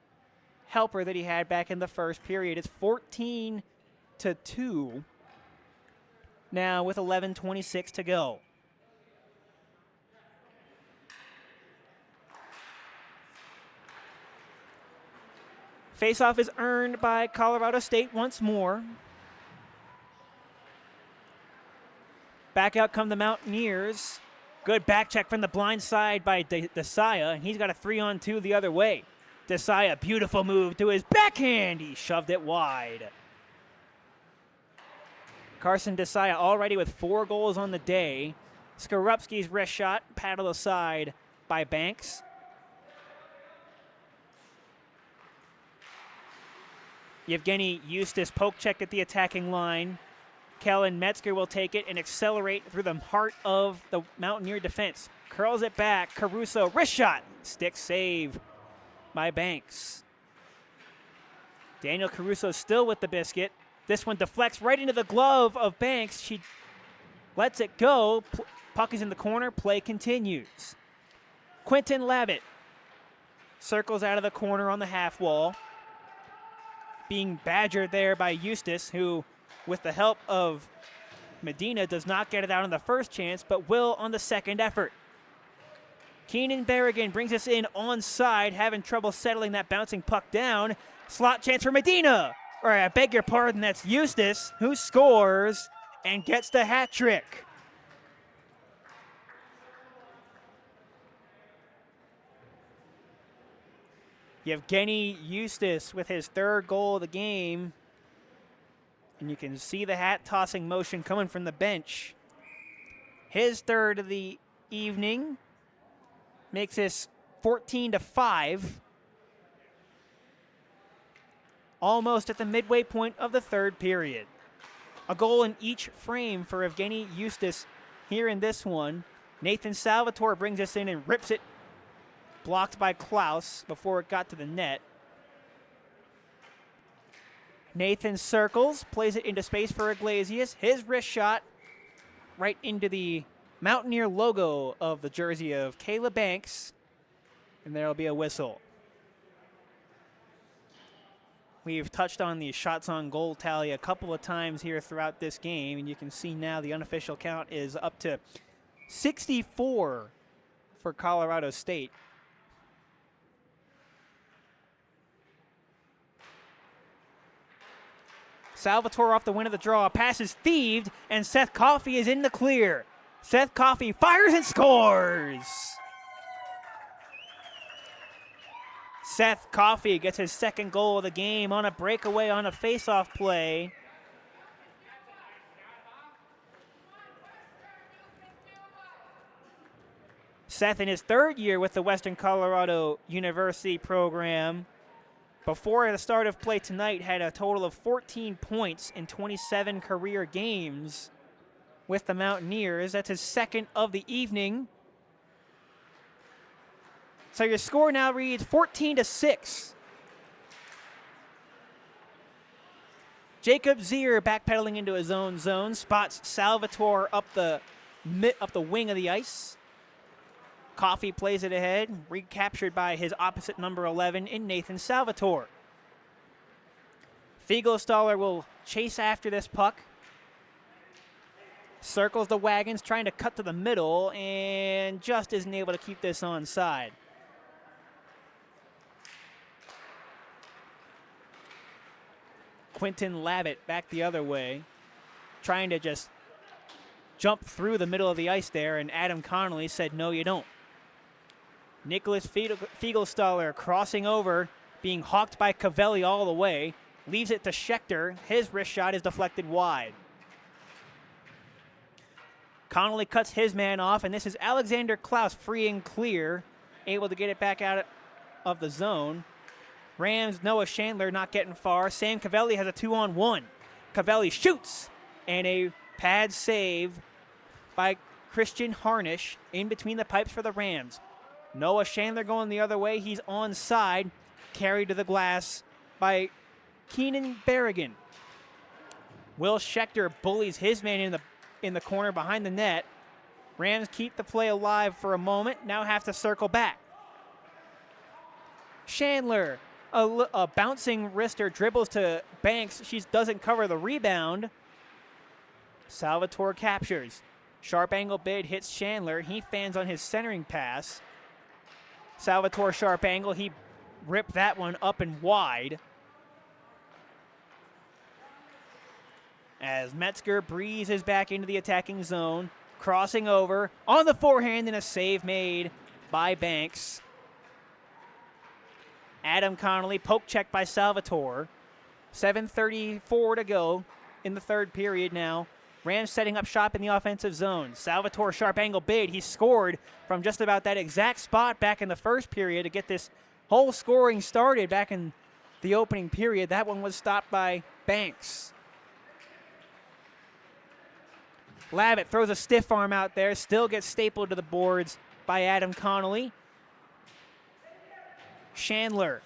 A: helper that he had back in the first period. It's 14-2 now with 11:26 to go. Faceoff is earned by Colorado State once more. Back out come the Mountaineers. Good back check from the blind side by DIII, and he's got a 3-on-2 the other way. DIII, beautiful move to his backhand. He shoved it wide. Carson DIII already with 4 goals on the day. Skorupski's wrist shot paddled aside by Banks. Yevgeny Eustace poke checked at the attacking line. Kellen Metzger will take it and accelerate through the heart of the Mountaineer defense. Curls it back. Caruso, wrist shot. Stick save by Banks. Daniel Caruso still with the biscuit. This one deflects right into the glove of Banks. She lets it go. Puck is in the corner. Play continues. Quentin Lavitt circles out of the corner on the half wall. Being badgered there by Eustace, who, with the help of Medina, does not get it out on the first chance, but will on the second effort. Keenan Berrigan brings us in onside, having trouble settling that bouncing puck down. Slot chance for Medina. Or I beg your pardon, that's Eustace, who scores and gets the hat trick. Yevgeny Eustace with his 3rd goal of the game. And you can see the hat-tossing motion coming from the bench. His 3rd of the evening makes this 14-5. Almost at the midway point of the 3rd period. A goal in each frame for Yevgeny Eustace here in this one. Nathan Salvatore brings us in and rips it. Blocked by Klaus before it got to the net. Nathan circles, plays it into space for Iglesias. His wrist shot right into the Mountaineer logo of the jersey of Caleb Banks. And there will be a whistle. We've touched on the shots on goal tally a couple of times here throughout this game, and you can see now the unofficial count is up to 64 for Colorado State. Salvatore off the win of the draw. Pass is thieved, and Seth Coffey is in the clear. Seth Coffey fires and scores. Seth Coffey gets his 2nd goal of the game on a breakaway on a face-off play. Seth in his 3rd year with the Western Colorado University program. Before the start of play tonight, had a total of 14 points in 27 career games with the Mountaineers. That's his 2nd of the evening. So your score now reads 14-6. Jacob Zier backpedaling into his own zone, spots Salvatore up the wing of the ice. Coffey plays it ahead, recaptured by his opposite number 11 in Nathan Salvatore. Fiegelstaller will chase after this puck. Circles the wagons, trying to cut to the middle, and just isn't able to keep this onside. Quentin Lavitt back the other way, trying to just jump through the middle of the ice there, and Adam Connolly said, no, you don't. Nicholas Fiegelstaller crossing over, being hawked by Cavelli all the way, leaves it to Schechter. His wrist shot is deflected wide. Connolly cuts his man off, and this is Alexander Klaus free and clear, able to get it back out of the zone. Rams, Noah Chandler not getting far. Sam Cavelli has a 2-on-1. Cavelli shoots, and a pad save by Christian Harnish in between the pipes for the Rams. Noah Chandler going the other way. He's onside, carried to the glass by Keenan Berrigan. Will Schechter bullies his man in the corner behind the net. Rams keep the play alive for a moment, now have to circle back. Chandler, a bouncing wrister, dribbles to Banks. She doesn't cover the rebound. Salvatore captures. Sharp angle bid hits Chandler. He fans on his centering pass. Salvatore sharp angle. He ripped that one up and wide. As Metzger breezes back into the attacking zone. Crossing over on the forehand and a save made by Banks. Adam Connolly, poke check by Salvatore. 7:34 to go in the third period now. Rams setting up shop in the offensive zone. Salvatore sharp angle bid. He scored from just about that exact spot back in the first period to get this whole scoring started back in the opening period. That one was stopped by Banks. Lavitt throws a stiff arm out there, still gets stapled to the boards by Adam Connolly. Chandler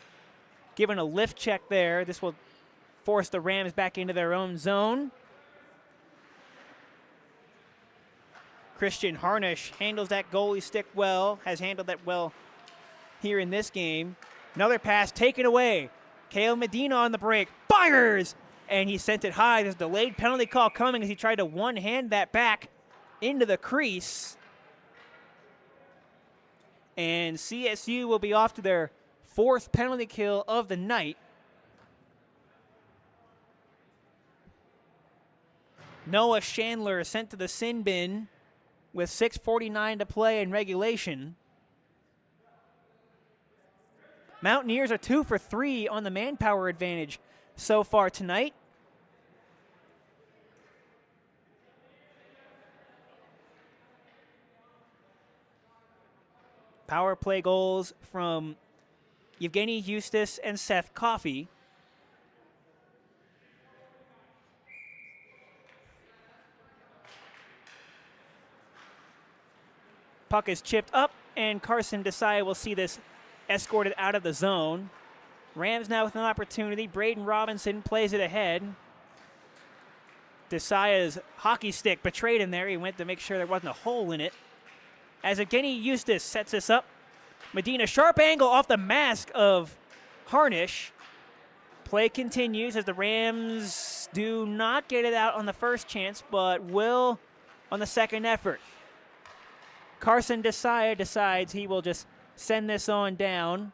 A: given a lift check there. This will force the Rams back into their own zone. Christian Harnish handles that goalie stick well, has handled that well here in this game. Another pass taken away. Kale Medina on the break, fires! And he sent it high. There's a delayed penalty call coming as he tried to one-hand that back into the crease. And CSU will be off to their fourth penalty kill of the night. Noah Chandler sent to the sin bin with 6:49 to play in regulation. Mountaineers are 2 for 3 on the manpower advantage so far tonight. Power play goals from Evgeny Eustace and Seth Coffey. Puck is chipped up, and Carson DIII will see this escorted out of the zone. Rams now with an opportunity. Braden Robinson plays it ahead. DIII's hockey stick betrayed him there. He went to make sure there wasn't a hole in it. As Evgeny Eustace sets this up, Medina sharp angle off the mask of Harnish. Play continues as the Rams do not get it out on the first chance, but will on the second effort. Carson DIII decides he will just send this on down.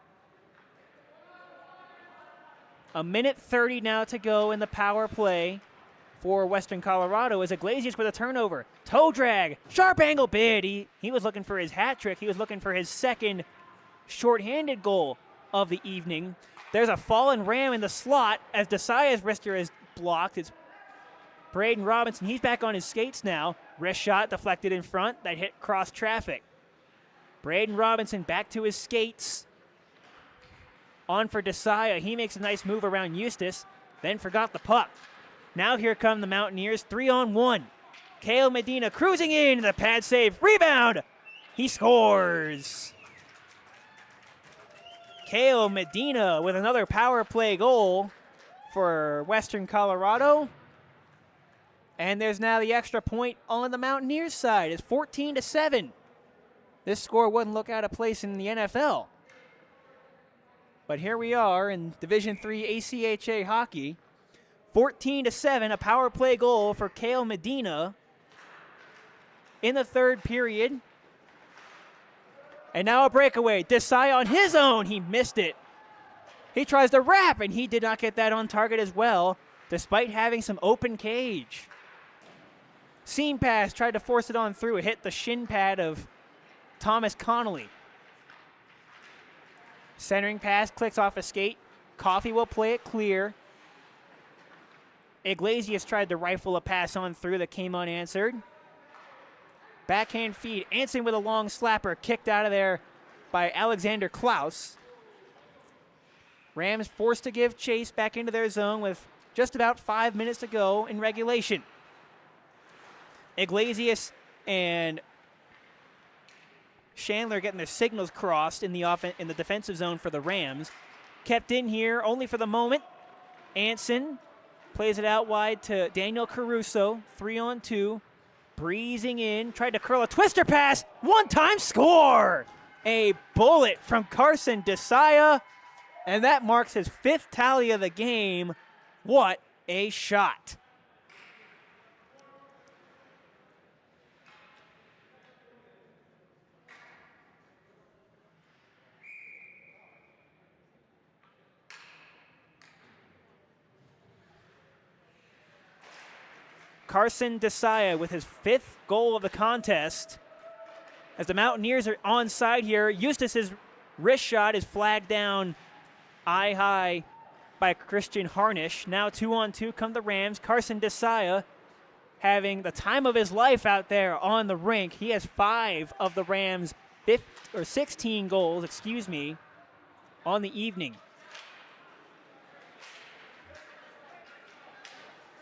A: 1:30 now to go in the power play for Western Colorado as Iglesias with a turnover. Toe drag, sharp angle bid. He was looking for his hat trick. He was looking for his second shorthanded goal of the evening. There's a fallen Ram in the slot as DIII's wrister is blocked. It's Braden Robinson. He's back on his skates now. Wrist shot deflected in front. That hit cross traffic. Braden Robinson back to his skates. On for DIII. He makes a nice move around Eustace, then forgot the puck. Now here come the Mountaineers, 3-on-1. Kale Medina cruising in, the pad save, rebound. He scores. Kale Medina with another power play goal for Western Colorado. And there's now the extra point on the Mountaineers side. It's 14-7. This score wouldn't look out of place in the NFL. But here we are in Division III ACHA hockey. 14-7, a power play goal for Kale Medina in the third period. And now a breakaway. DIII on his own. He missed it. He tries to wrap, and he did not get that on target as well, despite having some open cage. Seam pass, tried to force it on through. It hit the shin pad of Thomas Connolly. Centering pass, clicks off a skate. Coffey will play it clear. Iglesias tried to rifle a pass on through that came unanswered. Backhand feed. Anson with a long slapper, kicked out of there by Alexander Klaus. Rams forced to give chase back into their zone with just about 5 minutes to go in regulation. Iglesias and Chandler getting their signals crossed in the defensive zone for the Rams. Kept in here only for the moment. Anson plays it out wide to Daniel Caruso, 3-on-2. Breezing in, tried to curl a twister pass, one-time score! A bullet from Carson DIII, and that marks his 5th tally of the game. What a shot. Carson DIII with his 5th goal of the contest. As the Mountaineers are onside here, Eustace's wrist shot is flagged down eye high by Christian Harnish. Now 2-on-2 come the Rams. Carson DIII having the time of his life out there on the rink. He has 5 of the Rams' 16 goals, on the evening.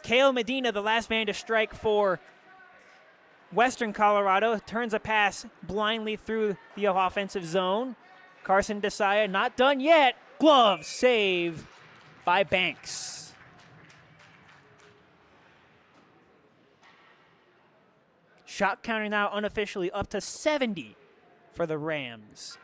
A: Cale Medina, the last man to strike for Western Colorado, turns a pass blindly through the offensive zone. Carson DIII not done yet. Glove save by Banks. Shot counter now unofficially up to 70 for the Rams.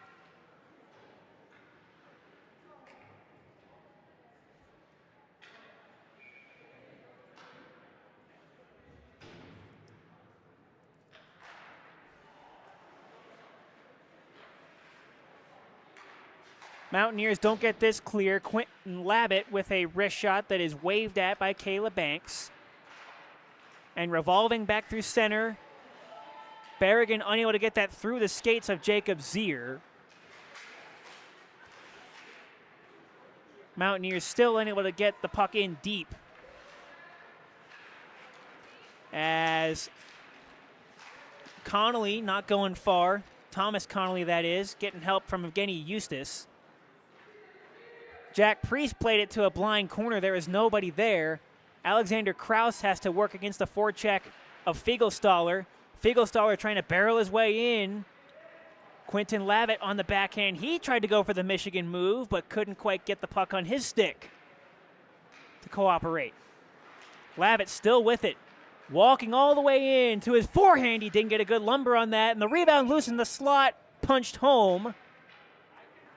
A: Mountaineers don't get this clear. Quentin Labbit with a wrist shot that is waved at by Caleb Banks. And revolving back through center. Berrigan unable to get that through the skates of Jacob Zier. Mountaineers still unable to get the puck in deep. As Connolly not going far. Thomas Connolly, that is, getting help from Evgeny Eustace. Jack Priest played it to a blind corner. There is nobody there. Alexander Krause has to work against the forecheck of Fiegelstaller. Fiegelstaller trying to barrel his way in. Quentin Labbit on the backhand. He tried to go for the Michigan move, but couldn't quite get the puck on his stick to cooperate. Labbit still with it. Walking all the way in to his forehand. He didn't get a good lumber on that. And the rebound loose in the slot. Punched home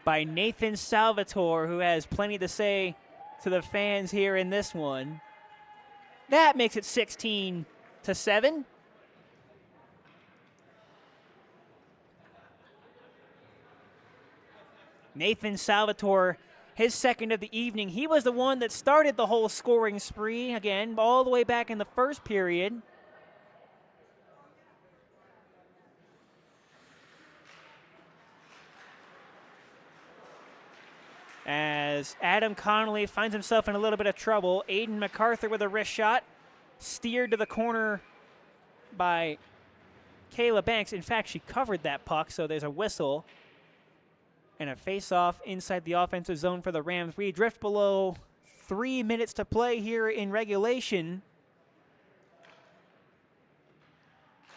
A: by Nathan Salvatore, who has plenty to say to the fans here in this one. That makes it 16-7. Nathan Salvatore, his 2nd of the evening. He was the one that started the whole scoring spree, again, all the way back in the first period. As Adam Connolly finds himself in a little bit of trouble. Aiden MacArthur with a wrist shot. Steered to the corner by Kayla Banks. In fact, she covered that puck, so there's a whistle. And a face-off inside the offensive zone for the Rams. We drift below 3 minutes to play here in regulation.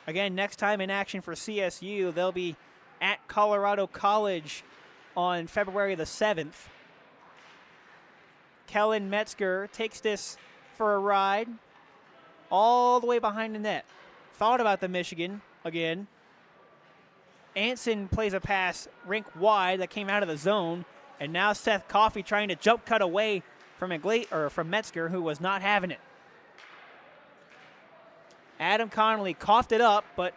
A: Again, next time in action for CSU, they'll be at Colorado College on February the 7th. Kellen Metzger takes this for a ride all the way behind the net. Thought about the Michigan again. Anson plays a pass rink wide that came out of the zone, and now Seth Coffey trying to jump cut away from Metzger, who was not having it. Adam Connolly coughed it up, but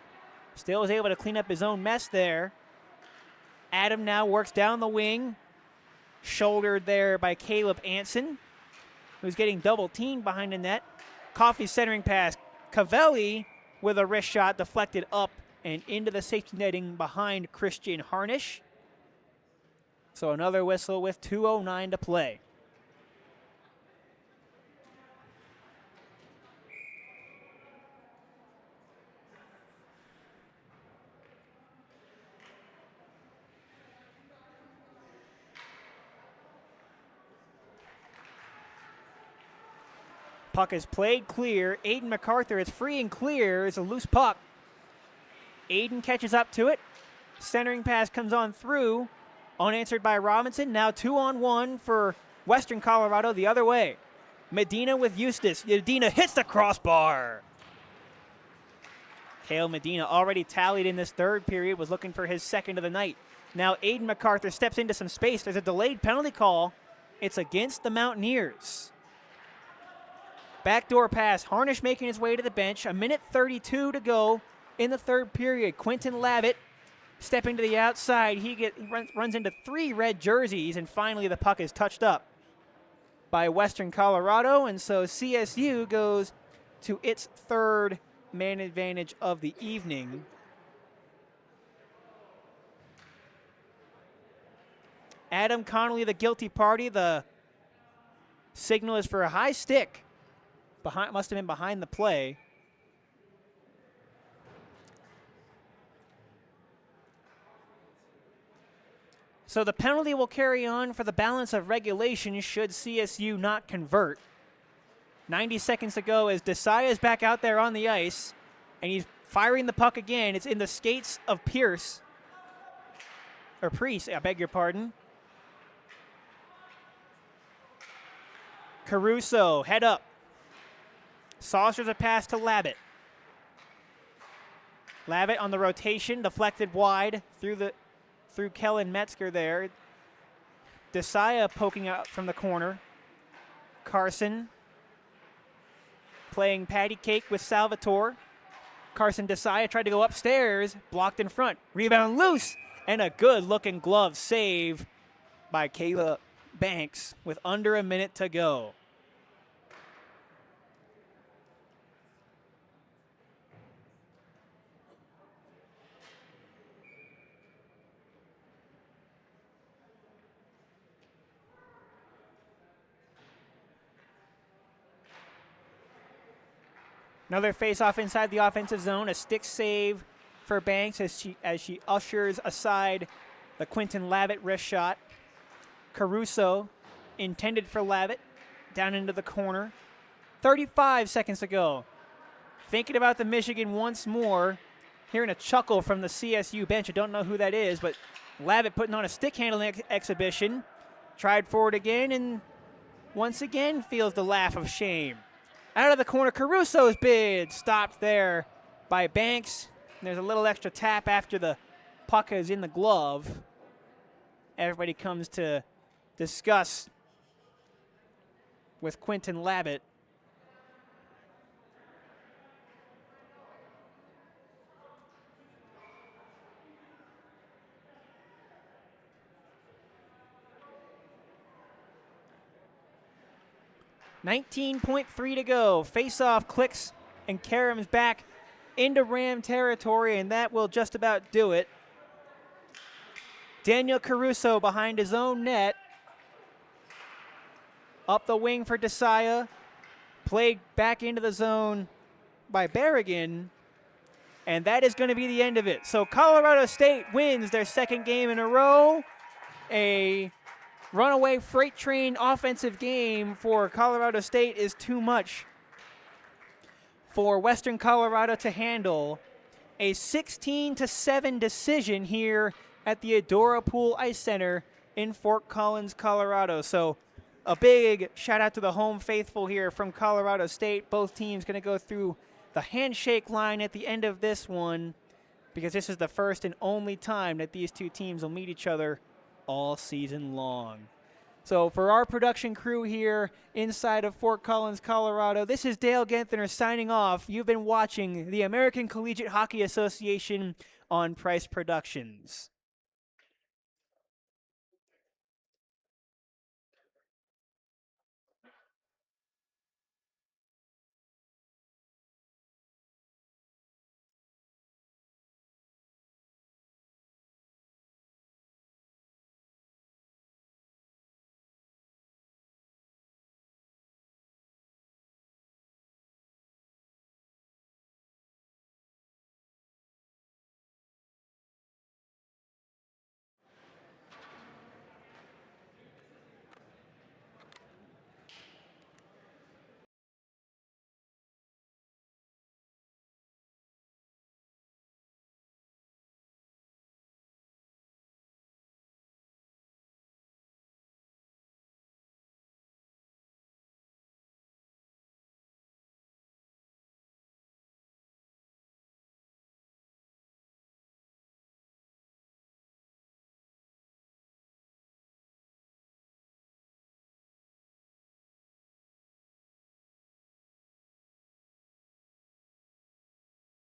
A: still was able to clean up his own mess there. Adam now works down the wing, shouldered there by Caleb Anson, who's getting double-teamed behind the net. Coffey centering pass. Cavelli with a wrist shot deflected up and into the safety netting behind Christian Harnish. So another whistle with 2:09 to play. Puck is played clear. Aiden MacArthur is free and clear. It's a loose puck. Aiden catches up to it. Centering pass comes on through. Unanswered by Robinson. Now 2-on-1 for Western Colorado the other way. Medina with Eustace. Medina hits the crossbar. Kale Medina already tallied in this third period, was looking for his second of the night. Now Aiden MacArthur steps into some space. There's a delayed penalty call. It's against the Mountaineers. Backdoor pass. Harnish making his way to the bench. 1:32 to go in the third period. Quentin Lavitt stepping to the outside. He runs into 3 red jerseys, and finally the puck is touched up by Western Colorado, and so CSU goes to its third man advantage of the evening. Adam Connolly, the guilty party. The signal is for a high stick. Must have been behind the play. So the penalty will carry on for the balance of regulation should CSU not convert. 90 seconds to go as DIII is back out there on the ice, and he's firing the puck again. It's in the skates of Priest, I beg your pardon. Caruso, head up. Saucers a pass to Lavitt. Lavitt on the rotation, deflected wide through Kellen Metzger there. DIII poking out from the corner. Carson playing patty cake with Salvatore. Carson DIII tried to go upstairs, blocked in front. Rebound loose, and a good-looking glove save by Kayla Banks with under a minute to go. Another face-off inside the offensive zone. A stick save for Banks as she ushers aside the Quentin Lavitt wrist shot. Caruso intended for Lavitt down into the corner. 35 seconds to go. Thinking about the Michigan once more. Hearing a chuckle from the CSU bench. I don't know who that is, but Lavitt putting on a stick handling exhibition. Tried forward again and once again feels the laugh of shame. Out of the corner, Caruso's bid stopped there by Banks. And there's a little extra tap after the puck is in the glove. Everybody comes to discuss with Quentin Lavitt. .3 to go. Face-off clicks, and Karam's back into Ram territory, and that will just about do it. Daniel Caruso behind his own net. Up the wing for DIII. Played back into the zone by Berrigan. And that is going to be the end of it. So Colorado State wins their second game in a row. A runaway freight train offensive game for Colorado State is too much for Western Colorado to handle. A 16-7 decision here at the Adora Pool Ice Center in Fort Collins, Colorado. So a big shout out to the home faithful here from Colorado State. Both teams going to go through the handshake line at the end of this one because this is the first and only time that these two teams will meet each other all season long. So for our production crew here inside of Fort Collins, Colorado, this is Dale Genther signing off. You've been watching the American Collegiate Hockey Association on Price Productions.